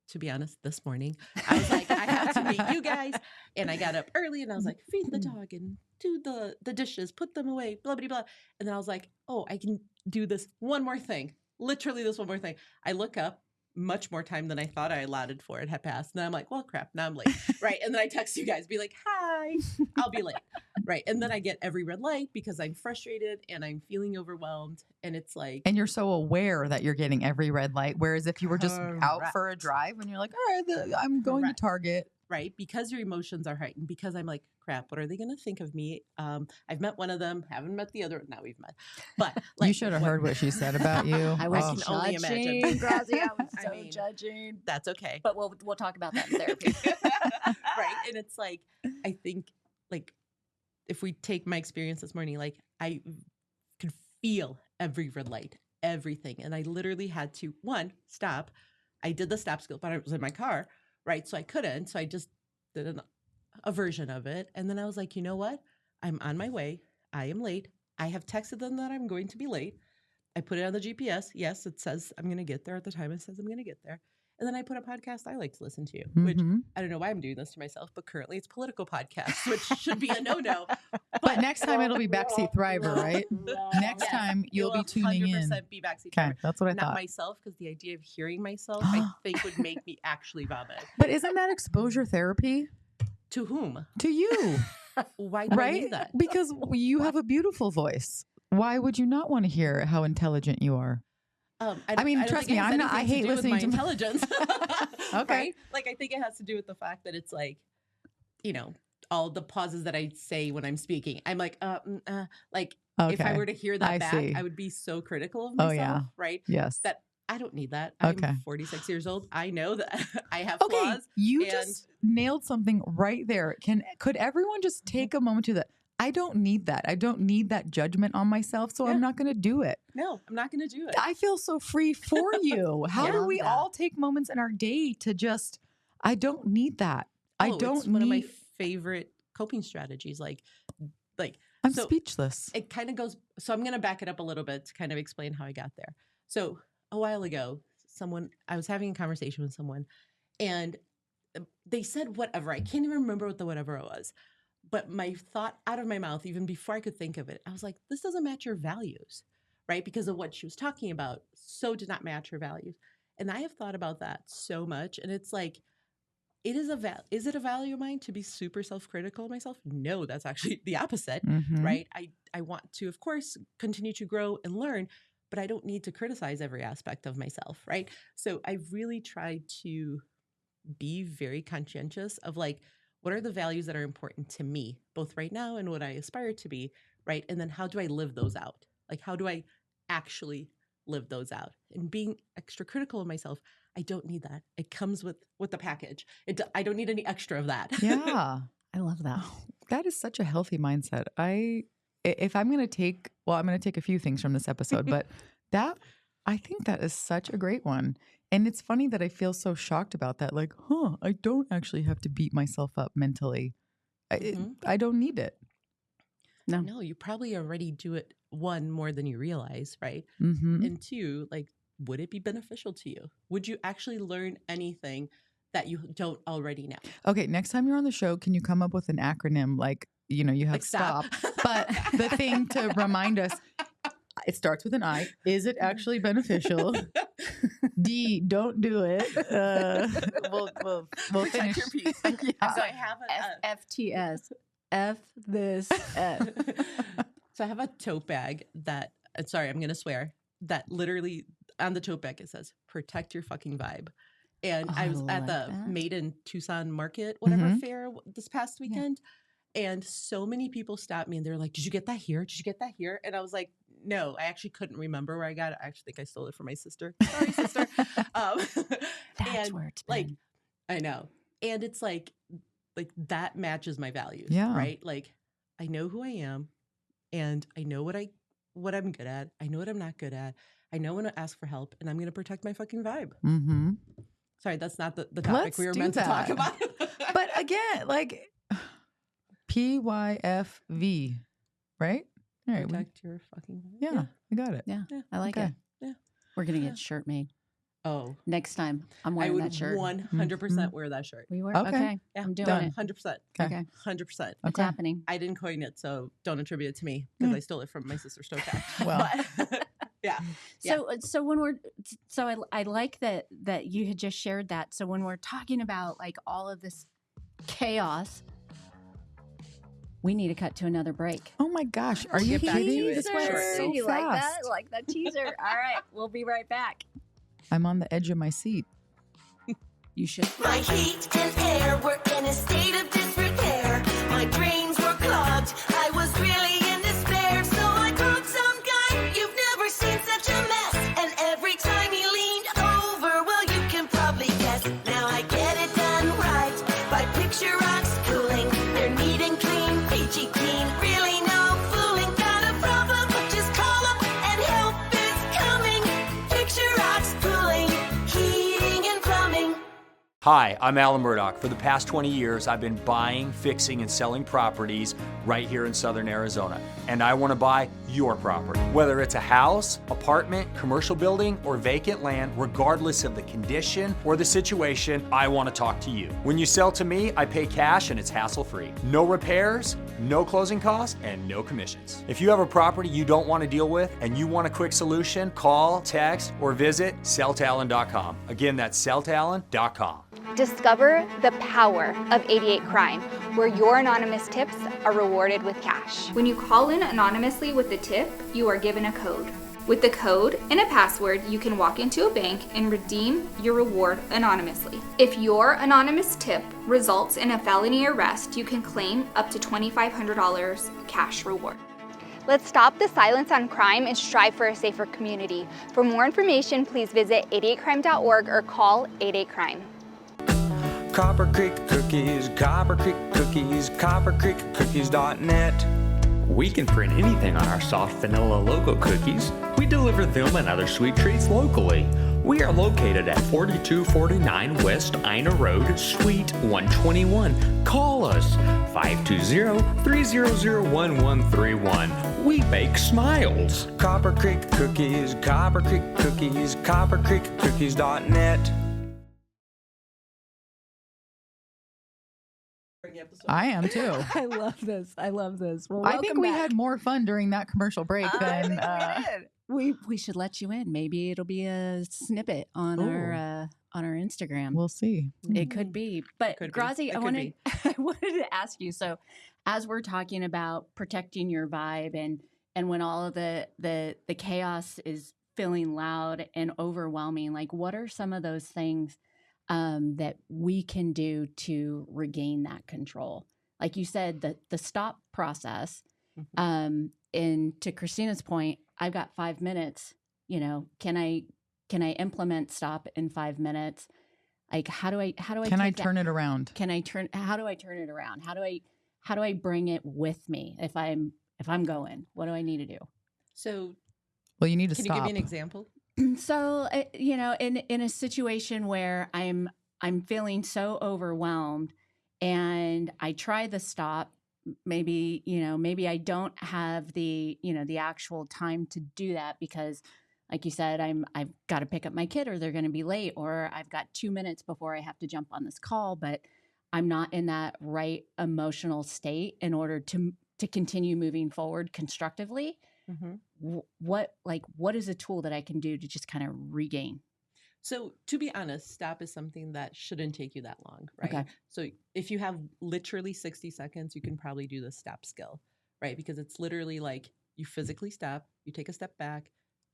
To be honest, this morning, I was like, I have to meet you guys. And I got up early and I was like, feed the dog and do the dishes, put them away, blah, blah, blah. And then I was like, oh, I can do this one more thing. Literally this one more thing. I look up, much more time than I thought I allotted for it had passed. And then I'm like, well, crap, now I'm late. Right. And then I text you guys, be like, hi, I'll be late. Right. And then I get every red light because I'm frustrated and I'm feeling overwhelmed. And it's like, And you're so aware that you're getting every red light. Whereas if you were just out for a Correct. drive and you're like, all right, I'm going Correct. to Target. right, because your emotions are heightened, because I'm like, crap, what are they going to think of me? I've met one of them, haven't met the other. Now we've met. But like, You should have heard what she said about you. I was Oh. can only imagine. judging, Grazi. I was I so mean, judging. That's okay. But we'll talk about that in therapy. Right. And it's like, I think like if we take my experience this morning, like I could feel every red light everything. And I literally had to, one, stop. I did the stop skill, but I was in my car, right? So I couldn't. So I just did a version of it. And then I was like, you know what? I'm on my way. I am late. I have texted them that I'm going to be late. I put it on the GPS. Yes, it says I'm going to get there at the time it says I'm going to get there. And then I put a podcast I like to listen to, which I don't know why I'm doing this to myself, but currently it's political podcasts, which should be a no-no. But next time it'll be Backseat Thriver, right? Next time you'll be tuning in. 100% be Backseat Okay, Thriver. that's what I Not thought. myself, because the idea of hearing myself, I think, would make me actually vomit. But isn't that exposure therapy? To whom? To you, Why do I right? need that? Because you have a beautiful voice. Why would you not want to hear how intelligent you are? I mean, trust me, I'm not. I hate listening to intelligence. Okay. Right? Like, I think it has to do with the fact that it's like, you know, all the pauses that I say when I'm speaking. I'm like, like if I were to hear that back, see. I would be so critical of Oh, myself, yeah. right? Yes. That I don't need that. Okay. I'm 46 years old. I know that I have Okay, flaws. you and- just nailed something right there. Could everyone just take a moment to that? I don't need that. I don't need that judgment on myself, so I'm not going to do it. No, I'm not going to do it. I feel so free for you. How Yeah. do we Love that. all take moments in our day to just, I don't need that. I Oh, don't it's one of my need, favorite coping strategies. Like I'm so speechless. it kind of goes. So I'm going to back it up a little bit to kind of explain how I got there. So a while ago, I was having a conversation with someone, and they said whatever. I can't even remember what the whatever it was. But my thought out of my mouth, even before I could think of it, I was like, this doesn't match your values, right? Because of what she was talking about, so did not match her values. And I have thought about that so much. And it's like, is it a value of mine to be super self-critical of myself? No, that's actually the opposite, Mhm. right? I want to, of course, continue to grow and learn, but I don't need to criticize every aspect of myself, right? So I really tried to be very conscientious of like, what are the values that are important to me, both right now and what I aspire to be, right? And then how do I live those out? Like, how do I actually live those out? And being extra critical of myself, I don't need that. It comes with the package. I don't need any extra of that. Yeah. I love that. That is such a healthy mindset. If I'm going to take, I'm going to take a few things from this episode, but I think that is such a great one. And it's funny that I feel so shocked about that. Like, I don't actually have to beat myself up mentally. I don't need it. No, you probably already do it, one, more than you realize, right? Mm-hmm. And two, like, would it be beneficial to you? Would you actually learn anything that you don't already know? Okay, next time you're on the show, can you come up with an acronym like, you have Like stop, stop. but the thing to remind us, it starts with an I. Is it actually beneficial? D, don't do it. We'll Protect finish. your peace. Yeah. So I have FTS. F this F. So I have a tote bag that, sorry, I'm going to swear, that literally on the tote bag it says, protect your fucking vibe. And Oh, I was I at the like that. Made in Tucson market, whatever Mhm. fair this past weekend. And so many people stopped me and they're like, did you get that here? Did you get that here? And I was like, no, I actually couldn't remember where I got it. I actually think I stole it from my sister. Sorry, sister. That's and where it's like, been. I know. And it's like that matches my values. Yeah. Right. Like I know who I am and I know what I'm good at. I know what I'm not good at. I know when to ask for help and I'm going to protect my fucking vibe. Mm-hmm. Sorry, that's not the topic Let's we were do meant to talk that. about. But again, like PYFV, right? All right. Protect your fucking vibe. Yeah, I got it. Yeah, Yeah. I like Okay. it. Yeah. We're gonna Yeah. get a shirt made Oh, next time. I'm I wearing would that shirt. 100% wear that shirt. We were Okay. okay. Yeah, I'm doing done. it. 100%. Okay, 100%. it's Okay. happening. I didn't coin it, so don't attribute it to me because Mm. I stole it from my sister Stokat. Well. But, yeah. So when I like that you had just shared that. So when we're talking about like all of this chaos, we need to cut to another break. Oh my gosh, are you Get back to kidding? it This went shortly. so You like that? fast. Like that teaser? All right, we'll be right back. I'm on the edge of my seat. You should. My heat and air were in a state of disrepair. My drains were clogged. I was really in despair. So I called some guy. You've never seen such a mess. And every time he leaned over, well, you can probably guess. Now I get it done right by Picture Rocks Cooling. They're neat and clean, peachy keen. Really no fooling. Got a problem? Just call up and help is coming. Hi, I'm Alan Murdoch. For the past 20 years, I've been buying, fixing, and selling properties right here in Southern Arizona. And I want to buy your property. Whether it's a house, apartment, commercial building, or vacant land, regardless of the condition or the situation, I want to talk to you. When you sell to me, I pay cash and it's hassle-free. No repairs, no closing costs, and no commissions. If you have a property you don't want to deal with and you want a quick solution, call, text, or visit selltalon.com. Again, that's selltalon.com. Discover the power of 88 Crime, where your anonymous tips are rewarded with cash. When you call in anonymously with a tip, you are given a code. With the code and a password, you can walk into a bank and redeem your reward anonymously. If your anonymous tip results in a felony arrest, you can claim up to $2,500 cash reward. Let's stop the silence on crime and strive for a safer community. For more information, please visit 88crime.org or call 88crime. Copper Creek Cookies, Copper Creek Cookies, coppercreekcookies.net. We can print anything on our soft vanilla logo cookies. We deliver them and other sweet treats locally. We are located at 4249 West Ina Road, Suite 121. Call us 520-300-1131. We bake smiles. Copper Creek Cookies, Copper Creek Cookies, coppercreekcookies.net. I am too. I love this. I love this. Well, I think welcome we back. had more fun during that commercial break than We should let you in. Maybe it'll be a snippet on our Instagram. we'll see. It could be. But Could be. Grazi, It I could wanted I wanted to ask you. So, as we're talking about protecting your vibe and when all of the chaos is feeling loud and overwhelming, like what are some of those things that we can do to regain that control? Like you said, the stop process. And to Christina's point, I've got 5 minutes. You know, can I implement stop in 5 minutes? Like how do I Can I turn it around? how do I turn it around? How do I bring it with me if I'm going? What do I need to do? So, Well, you need to can stop. you give me an example? So, you know, in a situation where I'm feeling so overwhelmed and I try the stop, maybe I don't have the actual time to do that because like you said, I've got to pick up my kid or they're going to be late, or I've got 2 minutes before I have to jump on this call, but I'm not in that right emotional state in order to continue moving forward constructively. What is a tool that I can do to just kind of regain? So, to be honest, stop is something that shouldn't take you that long, right? Okay. So, if you have literally 60 seconds, you can probably do the stop skill, right? Because it's literally like you physically stop, you take a step back,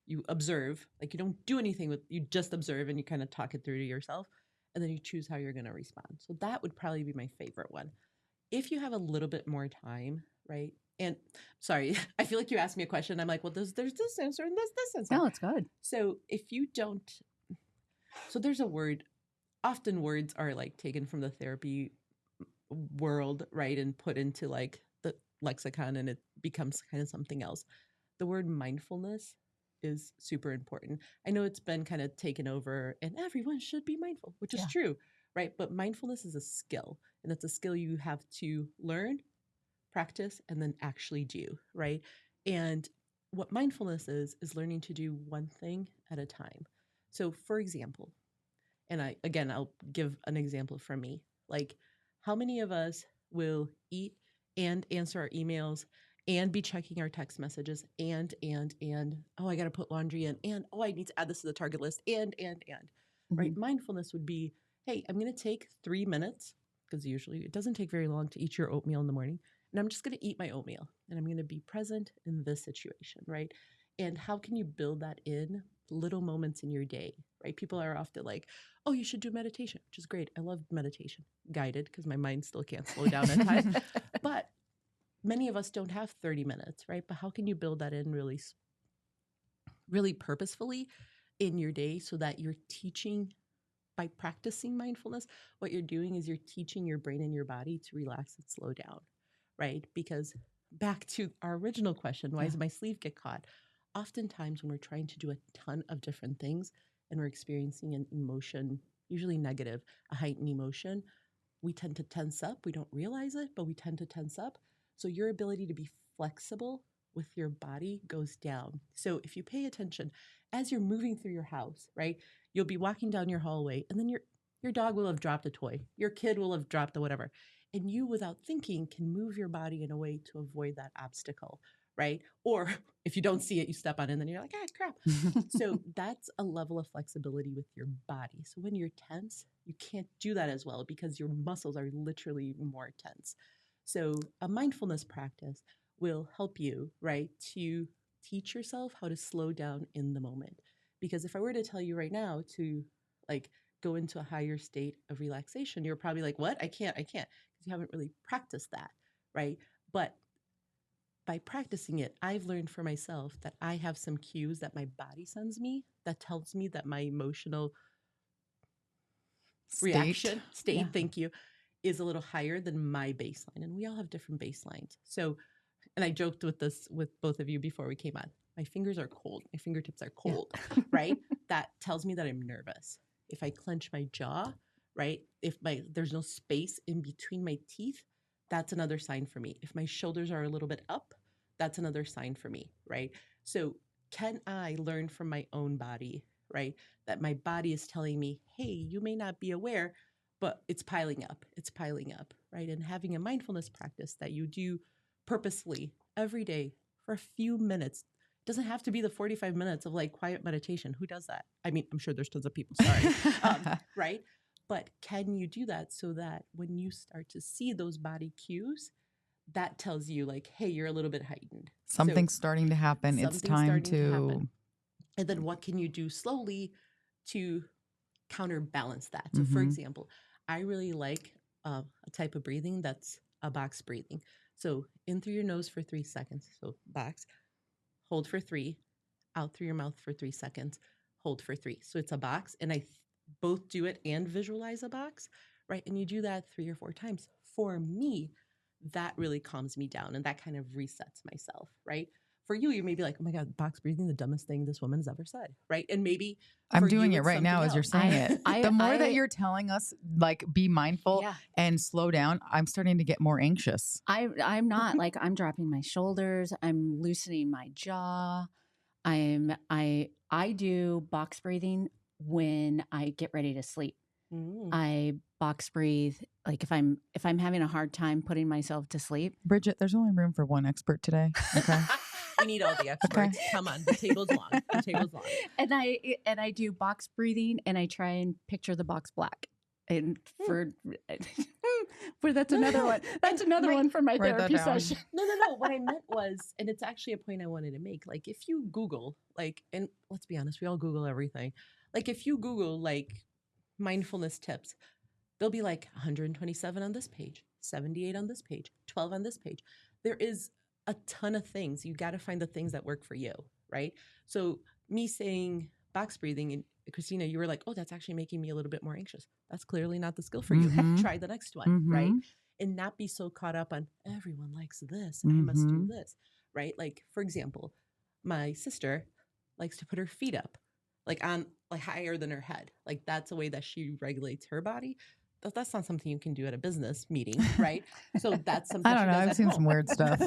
you observe, like you don't do anything you just observe and you kind of talk it through to yourself, and then you choose how you're going to respond. So, that would probably be my favorite one. If you have a little bit more time, right? And sorry, I feel like you asked me a question. I'm like, well, there's this answer and this answer. No, it's good. So if you don't, so there's a word, often words are like taken from the therapy world, right? And put into like the lexicon and it becomes kind of something else. The word mindfulness is super important. I know it's been kind of taken over and everyone should be mindful, which is true, right? But mindfulness is a skill and it's a skill you have to learn, practice, and then actually do, right? And what mindfulness is learning to do one thing at a time. So for example, and I'll give an example from me, like how many of us will eat and answer our emails and be checking our text messages and, oh, I got to put laundry in and, oh, I need to add this to the target list and, right? Mindfulness would be, hey, I'm going to take 3 minutes because usually it doesn't take very long to eat your oatmeal in the morning. And I'm just going to eat my oatmeal and I'm going to be present in this situation, right? And how can you build that in little moments in your day, right? People are often like, oh, you should do meditation, which is great. I love meditation, guided, because my mind still can't slow down at times. But many of us don't have 30 minutes, right? But how can you build that in really, really purposefully in your day so that you're teaching, by practicing mindfulness, what you're doing is you're teaching your brain and your body to relax and slow down, right? Because back to our original question, why does my sleeve get caught? Oftentimes when we're trying to do a ton of different things and we're experiencing an emotion usually negative, a heightened emotion, we tend to tense up. We don't realize it, but we tend to tense up. So your ability to be flexible with your body goes down. So if you pay attention as you're moving through your house, right, you'll be walking down your hallway, and then your dog will have dropped a toy. Your kid will have dropped a whatever. And you, without thinking, can move your body in a way to avoid that obstacle, right? Or if you don't see it, you step on it and then you're like, ah, crap. So that's a level of flexibility with your body. So when you're tense, you can't do that as well because your muscles are literally more tense. So a mindfulness practice will help you, right, to teach yourself how to slow down in the moment. Because if I were to tell you right now to like go into a higher state of relaxation, you're probably like, what? I can't, because you haven't really practiced that, right? But by practicing it, I've learned for myself that I have some cues that my body sends me that tells me that my emotional reaction state, thank you, is a little higher than my baseline. And we all have different baselines. So, and I joked with this with both of you before we came on. My fingers are cold. My fingertips are cold, right? That tells me that I'm nervous. If I clench my jaw, right? If there's no space in between my teeth, that's another sign for me. If my shoulders are a little bit up, that's another sign for me, right? So can I learn from my own body, right? That my body is telling me, hey, you may not be aware, but it's piling up, right? And having a mindfulness practice that you do purposefully every day for a few minutes. It doesn't have to be the 45 minutes of like quiet meditation. Who does that? I mean, I'm sure there's tons of people, sorry, right? But can you do that so that when you start to see those body cues, that tells you like, hey, you're a little bit heightened. Something's starting to happen. It's time to. And then what can you do slowly to counterbalance that? So for example, I really like a type of breathing that's a box breathing. So in through your nose for 3 seconds. So box, hold for 3, out through your mouth for 3 seconds, hold for 3. So it's a box, and I both do it and visualize a box, right? And you do that 3 or 4 times. For me, that really calms me down and that kind of resets myself, right? For you, you may be like, oh my God, box breathing, the dumbest thing this woman has ever said, right? And maybe I'm doing it right now as you're saying it. The more that you're telling us, like, be mindful and slow down, I'm starting to get more anxious. I'm not like, I'm dropping my shoulders. I'm loosening my jaw. I do box breathing when I get ready to sleep. I box breathe like if I'm having a hard time putting myself to sleep. Bridget, there's only room for one expert today. Okay. We need all the experts. Okay. Come on, the table's long. The table's long. And I do box breathing, and I try and picture the box black. And for that's another one. That's another one for my therapy session. No. What I meant was, and it's actually a point I wanted to make. Like, if you Google, like, and let's be honest, we all Google everything. Like, if you Google, like, mindfulness tips, there'll be like 127 on this page, 78 on this page, 12 on this page. There is a ton of things. You got to find the things that work for you, right? So me saying box breathing, and Christina, you were like, oh, that's actually making me a little bit more anxious. That's clearly not the skill for you. Try the next one, right? And not be so caught up on everyone likes this, I must do this, right? Like, for example, my sister likes to put her feet up, like on like higher than her head. Like, that's a way that she regulates her body. That's not something you can do at a business meeting, right? So that's something I don't know. I've seen some weird stuff.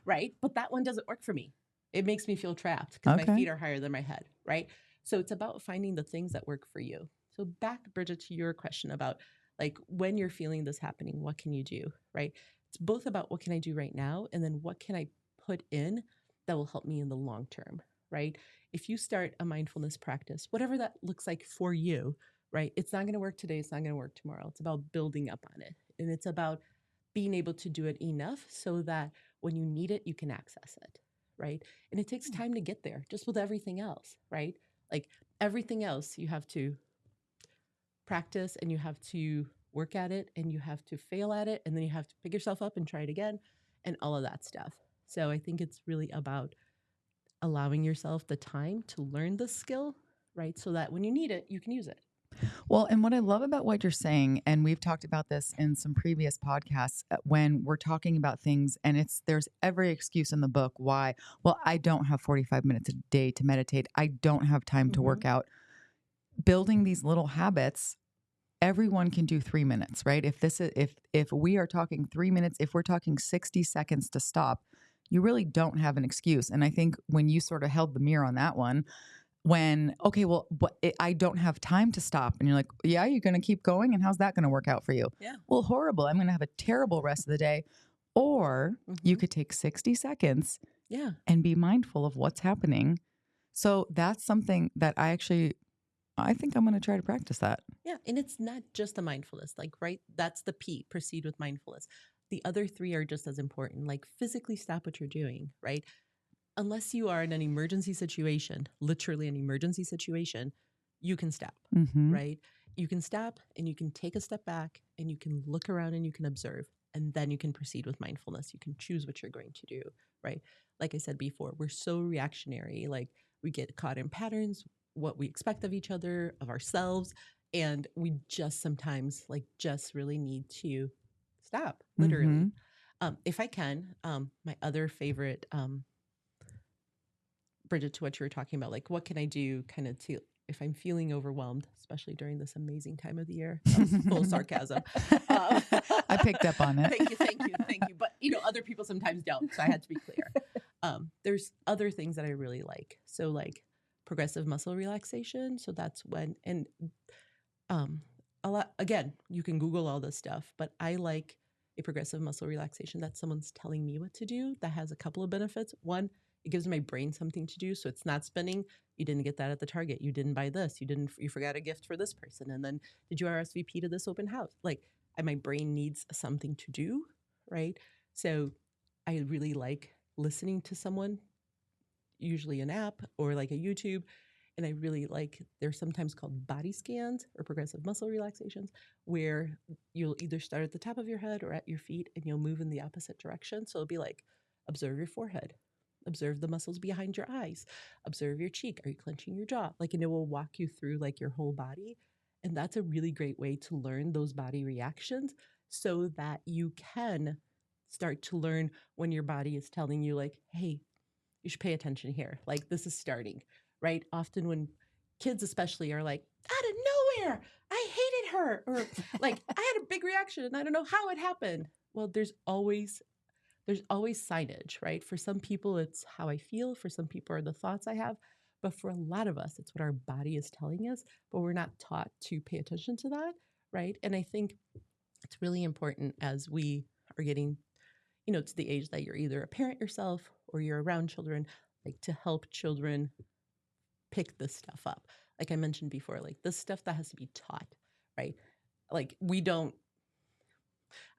Right? But that one doesn't work for me. It makes me feel trapped because my feet are higher than my head, right? So it's about finding the things that work for you. So back, Bridget, to your question about like when you're feeling this happening, what can you do, right? It's both about what can I do right now, and then what can I put in that will help me in the long term, right? If you start a mindfulness practice, whatever that looks like for you, right? It's not going to work today. It's not going to work tomorrow. It's about building up on it. And it's about being able to do it enough so that when you need it, you can access it, right? And it takes time to get there, just with everything else, right? Like everything else, you have to practice and you have to work at it and you have to fail at it. And then you have to pick yourself up and try it again and all of that stuff. So I think it's really about allowing yourself the time to learn the skill, right? So that when you need it, you can use it. Well, and what I love about what you're saying, and we've talked about this in some previous podcasts, when we're talking about things, and there's every excuse in the book why, well, I don't have 45 minutes a day to meditate. I don't have time to work out. building these little habits, everyone can do 3 minutes, right? If we are talking 3 minutes, if we're talking 60 seconds to stop, you really don't have an excuse. And I think when you sort of held the mirror on that one, I don't have time to stop. And you're like, yeah, you're going to keep going. And how's that going to work out for you? Yeah. Well, horrible. I'm going to have a terrible rest of the day. Or you could take 60 seconds and be mindful of what's happening. So that's something that I think I'm going to try to practice that. Yeah. And it's not just the mindfulness, like, right? That's the P, proceed with mindfulness. The other three are just as important, like physically stop what you're doing, right? Unless you are in an emergency situation, literally an emergency situation, you can stop, right? You can stop and you can take a step back and you can look around and you can observe, and then you can proceed with mindfulness. You can choose what you're going to do, right? Like I said before, we're so reactionary. Like, we get caught in patterns, what we expect of each other, of ourselves, and we just sometimes just really need to stop, literally. If I can, my other favorite, Bridget, to what you were talking about, like, what can I do kind of to, if I'm feeling overwhelmed, especially during this amazing time of the year? Full sarcasm. I picked up on it. Thank you. But, other people sometimes don't, so I had to be clear. There's other things that I really like. So, like, progressive muscle relaxation. So that's when, and a lot, again, you can Google all this stuff, but I like a progressive muscle relaxation that someone's telling me what to do. That has a couple of benefits. One, it gives my brain something to do, so it's not spinning. You didn't get that at the Target. You didn't buy this. You forgot a gift for this person. And then did you RSVP to this open house? And my brain needs something to do, right? So I really like listening to someone, usually an app or like a YouTube. And I really like, they're sometimes called body scans or progressive muscle relaxations, where you'll either start at the top of your head or at your feet and you'll move in the opposite direction. So it'll be like, observe your forehead. Observe the muscles behind your eyes. Observe your cheek. Are you clenching your jaw? And it will walk you through your whole body. And that's a really great way to learn those body reactions so that you can start to learn when your body is telling you hey, you should pay attention here. This is starting, right? Often when kids especially are out of nowhere, I hated her. Or I had a big reaction and I don't know how it happened. Well, there's always signage, right? For some people, it's how I feel. For some people, are the thoughts I have. But for a lot of us, it's what our body is telling us, but we're not taught to pay attention to that, right? And I think it's really important as we are getting, to the age that you're either a parent yourself or you're around children, to help children pick this stuff up. Like I mentioned before, this stuff that has to be taught, right? We don't.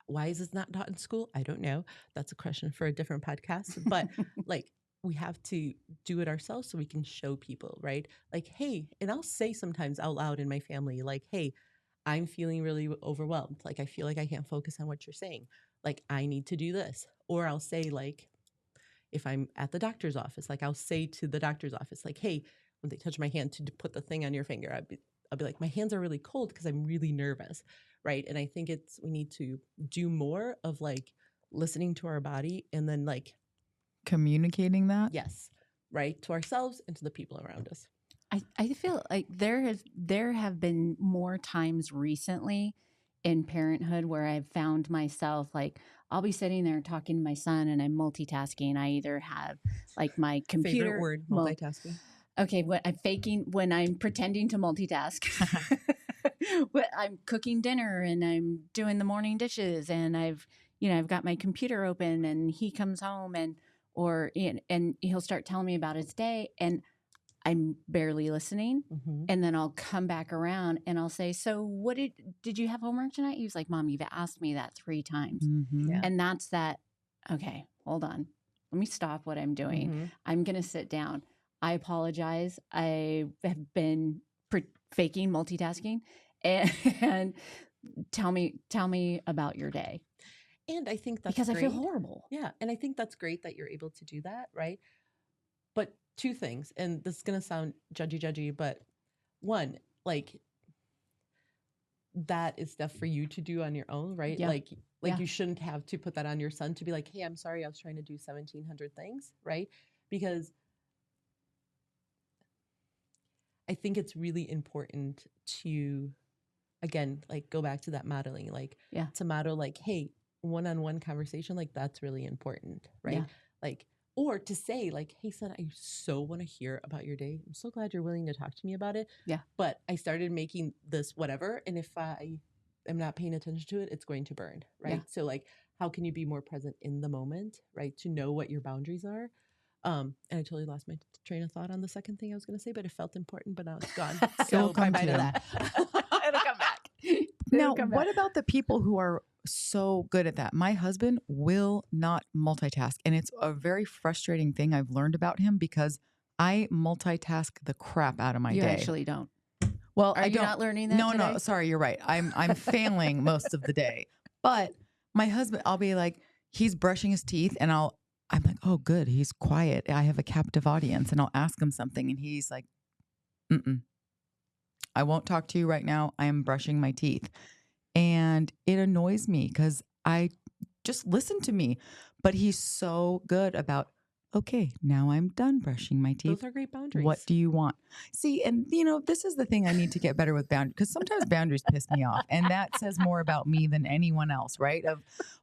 Why is this not taught in school? I don't know. That's a question for a different podcast. But we have to do it ourselves so we can show people, right? Hey, and I'll say sometimes out loud in my family, hey, I'm feeling really overwhelmed. I feel like I can't focus on what you're saying. I need to do this. Or I'll say if I'm at the doctor's office, I'll say to the doctor's office, hey, when they touch my hand to put the thing on your finger, I'll be like, my hands are really cold because I'm really nervous. Right. And I think we need to do more of listening to our body and then communicating that. Yes. Right. To ourselves and to the people around us. I feel like there have been more times recently in parenthood where I've found myself I'll be sitting there talking to my son and I'm multitasking. I either have my computer. Favorite word, multitasking. Okay, when I'm pretending to multitask. I'm cooking dinner and I'm doing the morning dishes and I've got my computer open and he comes home and he'll start telling me about his day and I'm barely listening. And then I'll come back around and I'll say, so what did you have homework tonight? He was like, Mom, you've asked me that 3 times. Yeah. And that's that. Okay, hold on. Let me stop what I'm doing. I'm going to sit down. I apologize. I have been faking multitasking and tell me about your day. And I think that's because great. I feel horrible. Yeah. And I think that's great that you're able to do that. Right. But 2 things, and this is going to sound judgy, but one, that is stuff for you to do on your own, right? Yeah. You shouldn't have to put that on your son to be hey, I'm sorry, I was trying to do 1,700 things, right? Because I think it's really important to, again, like go back to that modeling, like to model like, hey, one-on-one conversation, like that's really important, right? Yeah. Like, or to say like, hey son, I so want to hear about your day. I'm so glad you're willing to talk to me about it. Yeah. But I started making this whatever. And if I am not paying attention to it, it's going to burn, right? Yeah. So like, how can you be more present in the moment, right? To know what your boundaries are. And I totally lost my train of thought on the second thing I was going to say, but it felt important, but now it's gone. So bye-bye to that. It'll come back. Now, what about the people who are so good at that? My husband will not multitask. And it's a very frustrating thing I've learned about him because I multitask the crap out of my You day. actually don't. Well, Are I you don't. not learning that No, today? no, sorry, you're right. I'm failing most of the day. But my husband, I'll be like, he's brushing his teeth and I'm like, oh, good. He's quiet. I have a captive audience. And I'll ask him something. And he's like, I won't talk to you right now. I am brushing my teeth. And it annoys me because I just listen to me. But he's so good about, okay, now I'm done brushing my teeth. Those are great boundaries. What do you want? See, and this is the thing I need to get better with boundaries because sometimes boundaries piss me off. And that says more about me than anyone else, right?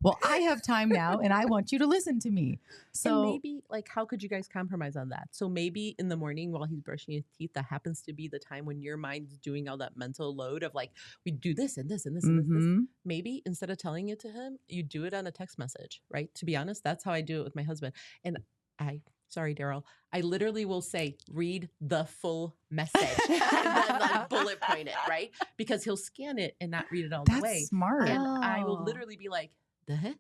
Well, I have time now and I want you to listen to me. So and maybe like, how could you guys compromise on that? So maybe in the morning while he's brushing his teeth, that happens to be the time when your mind's doing all that mental load of like, we do this and this and this and this. Maybe instead of telling it to him, you do it on a text message, right? To be honest, that's how I do it with my husband. And sorry, Daryl, I literally will say, read the full message and then like bullet point it, right? Because he'll scan it and not read it all the way. That's smart. And I will literally be like, and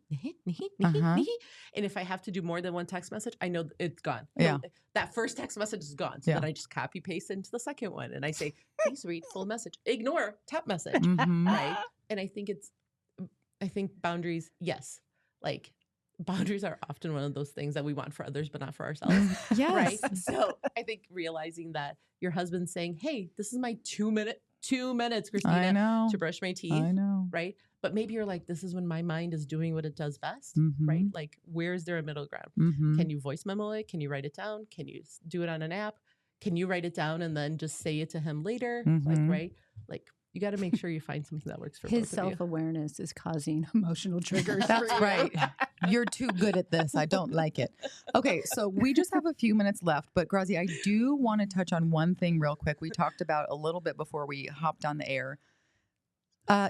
if I have to do more than one text message, I know it's gone. Yeah. That first text message is gone. So then I just copy paste into the second one and I say, please read full message. Ignore top message. Right. And I think boundaries, yes. Like boundaries are often one of those things that we want for others, but not for ourselves. Yes. Right. So I think realizing that your husband's saying, hey, this is my 2 minutes, Christina, I know. to brush my teeth. I know. Right. But maybe you're like, this is when my mind is doing what it does best. Right. Like, where is there a middle ground? Can you voice memo it? Can you write it down? Can you do it on an app? Can you write it down and then just say it to him later? Like, right. Like, you got to make sure you find something that works for His both of you. self-awareness is causing emotional triggers. That's right. You're too good at this. I don't like it. Okay, so we just have a few minutes left, but Grazi, I do want to touch on one thing real quick. We talked about a little bit before we hopped on the air.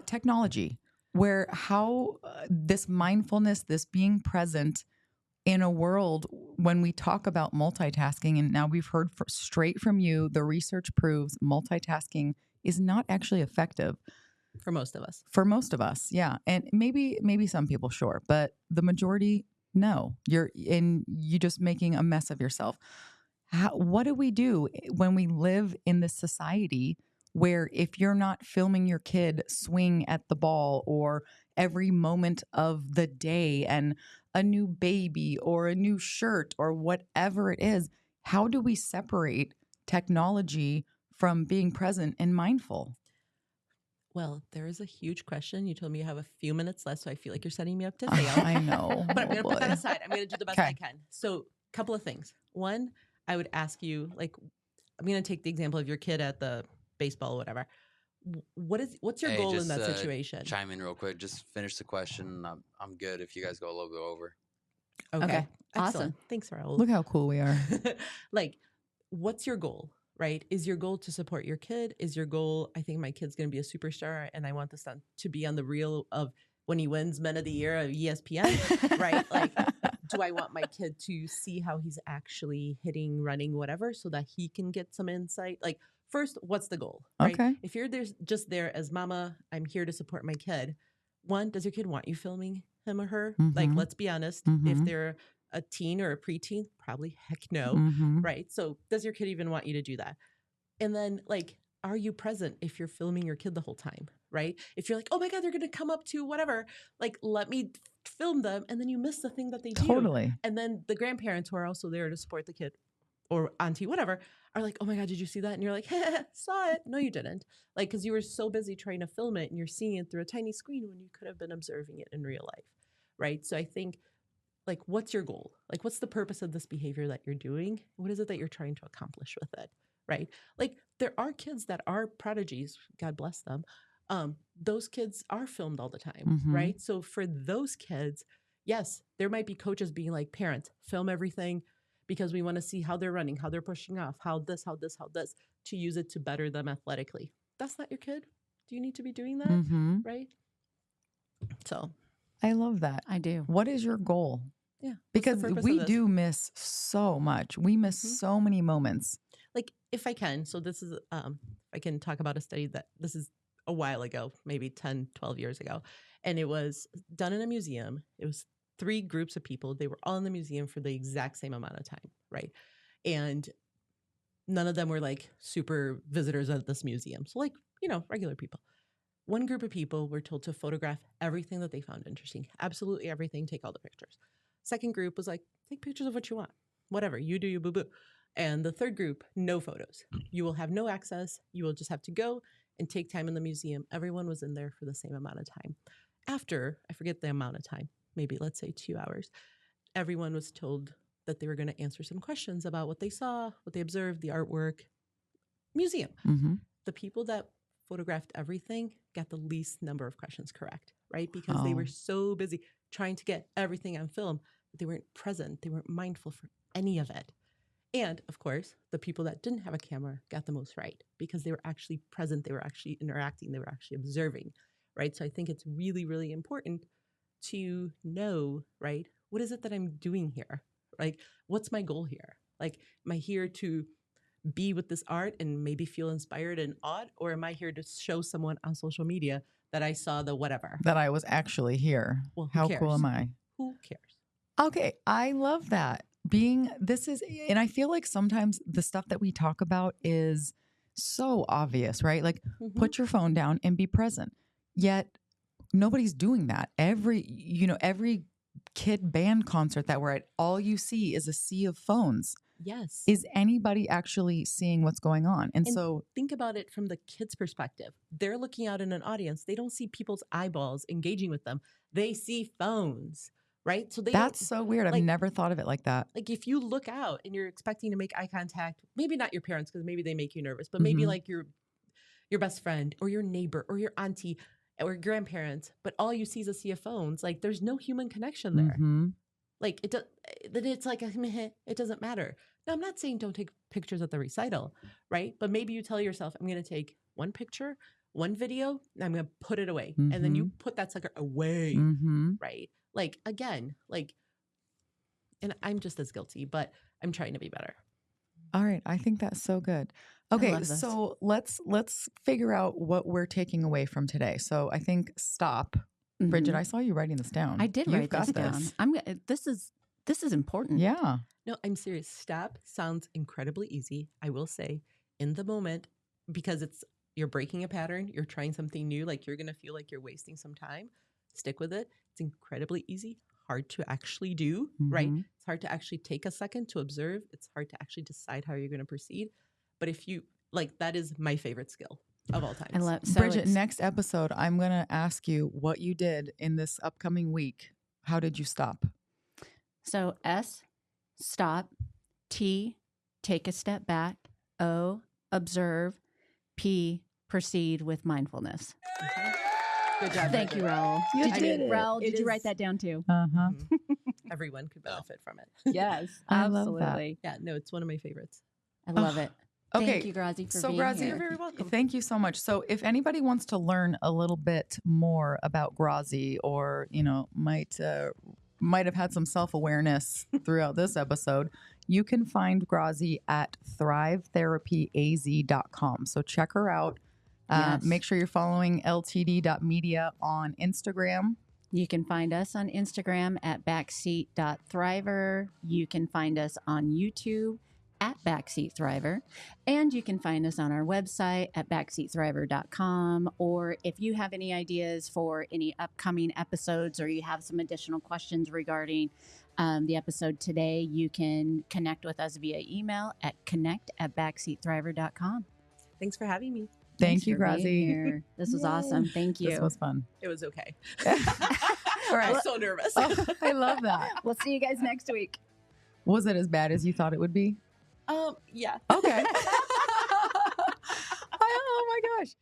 Technology, where how this mindfulness, this being present in a world when we talk about multitasking, and now we've heard straight from you, the research proves multitasking is not actually effective. For most of us. For most of us, yeah. And maybe some people, sure. But the majority, no. You're just making a mess of yourself. What do we do when we live in this society where if you're not filming your kid swing at the ball or every moment of the day and a new baby or a new shirt or whatever it is, how do we separate technology from being present and mindful? Well, there is a huge question. You told me you have a few minutes left, so I feel like you're setting me up to fail. I know. But I'm going to put that aside. I'm going to do the best I can. So a couple of things. One, I would ask you, like, I'm going to take the example of your kid at the baseball or whatever. What's your goal in that situation? Chime in real quick. Just finish the question. I'm good if you guys go a little bit over. Okay. Awesome. Excellent. Thanks, Raul. Look how cool we are. Like, what's your goal? Right? Is your goal to support your kid? Is your goal, I think my kid's going to be a superstar and I want this to be on the reel of when he wins Men of the Year of ESPN, right? Like, do I want my kid to see how he's actually hitting, running, whatever, so that he can get some insight? Like, first, what's the goal? Right? Okay. If you're just there as mama, I'm here to support my kid. One, does your kid want you filming him or her? Like, let's be honest. If they're a teen or a preteen, probably heck no, right? So does your kid even want you to do that? And then like, are you present if you're filming your kid the whole time, right? If you're like, oh my God, they're going to come up to whatever, like, let me film them. And then you miss the thing that they do. Totally. And then the grandparents who are also there to support the kid or auntie, whatever, are like, oh my God, did you see that? And you're like, saw it. No, you didn't. Like, because you were so busy trying to film it and you're seeing it through a tiny screen when you could have been observing it in real life, right? So I think, like, what's your goal? Like, what's the purpose of this behavior that you're doing? What is it that you're trying to accomplish with it, right? Like, there are kids that are prodigies. God bless them. Those kids are filmed all the time, Mhm. right? So for those kids, yes, there might be coaches being like, parents, film everything because we want to see how they're running, how they're pushing off, how this, to use it to better them athletically. That's not your kid. Do you need to be doing that? Mhm. Right? So I love that. I do. What is your goal? yeah. what's the Because purpose of we this? do miss so much. We miss Mhm. so many moments. Like if I can, so this is I can talk about a study that this is a while ago, maybe 10, 12 years ago. And it was done in a museum. It was 3 groups of people. They were all in the museum for the exact same amount of time, right? And none of them were like super visitors at this museum. So like, regular people. One group of people were told to photograph everything that they found interesting. Absolutely everything, take all the pictures. Second group was like, take pictures of what you want. Whatever, you do you, boo-boo. And the third group, no photos. You will have no access. You will just have to go and take time in the museum. Everyone was in there for the same amount of time. After, I forget the amount of time, maybe let's say 2 hours, everyone was told that they were going to answer some questions about what they saw, what they observed, the artwork, museum. Mm-hmm. The people that photographed everything got the least number of questions correct, right? Because they were so busy trying to get everything on film that they weren't present. They weren't mindful for any of it. And of course, the people that didn't have a camera got the most right because they were actually present. They were actually interacting. They were actually observing, right? So I think it's really, really important to know, right? What is it that I'm doing here? Like, what's my goal here? Like, am I here to be with this art and maybe feel inspired and awed? Or am I here to show someone on social media that I saw the whatever? That I was actually here. Well, who How cares? cool am I? Who cares? Okay, I love that. And I feel like sometimes the stuff that we talk about is so obvious, right? Like put your phone down and be present. Yet nobody's doing that. Every kid band concert that we're at, all you see is a sea of phones. Yes. Is anybody actually seeing what's going on? And so think about it from the kid's perspective. They're looking out in an audience. They don't see people's eyeballs engaging with them. They see phones. Right? So that's so weird. I've never thought of it like that. Like if you look out and you're expecting to make eye contact, maybe not your parents because maybe they make you nervous, but maybe like your best friend or your neighbor or your auntie or grandparents, but all you see is a sea of phones. Like there's no human connection there. Like it's like it doesn't matter. Now I'm not saying don't take pictures at the recital, right? But maybe you tell yourself, I'm going to take one picture, one video, and I'm going to put it away. And then you put that sucker away, right? Like, again, and I'm just as guilty, but I'm trying to be better. All right. I think that's so good. Okay. So let's figure out what we're taking away from today. So I think stop. Bridget, I saw you writing this down. I did write this down. This is important. Yeah. No, I'm serious. Stop sounds incredibly easy. I will say in the moment, because you're breaking a pattern. You're trying something new. Like you're going to feel like you're wasting some time. Stick with it. It's incredibly easy, hard to actually do, right? It's hard to actually take a second to observe. It's hard to actually decide how you're going to proceed. But if you that is my favorite skill of all time. I love Bridget, next episode, I'm going to ask you what you did in this upcoming week. How did you stop? So S, stop. T, take a step back. O, observe. P, proceed with mindfulness. Good job. Thank you, Raul. Raul, did you write that down too? Everyone could benefit from it. Yes, I love absolutely. Yeah, no, it's one of my favorites. I love it. Okay. Thank you, Grazi, for being Grazi, here. You're very welcome. Thank you so much. So if anybody wants to learn a little bit more about Grazi or, might have had some self-awareness throughout this episode, you can find Grazi at thrivetherapyaz.com. So check her out. Make sure you're following ltd.media on Instagram. You can find us on Instagram at backseat.thriver. You can find us on YouTube at Backseat Thriver. And you can find us on our website at backseatthriver.com. Or if you have any ideas for any upcoming episodes or you have some additional questions regarding the episode today, you can connect with us via email at connect@backseatthriver.com. Thanks for having me. Thank you, Thanks for being Grazi. here. This was awesome. Thank you. This was fun. It was okay. All right. I was so nervous. Oh, I love that. We'll see you guys next week. Was it as bad as you thought it would be? Yeah. Okay. Oh my gosh.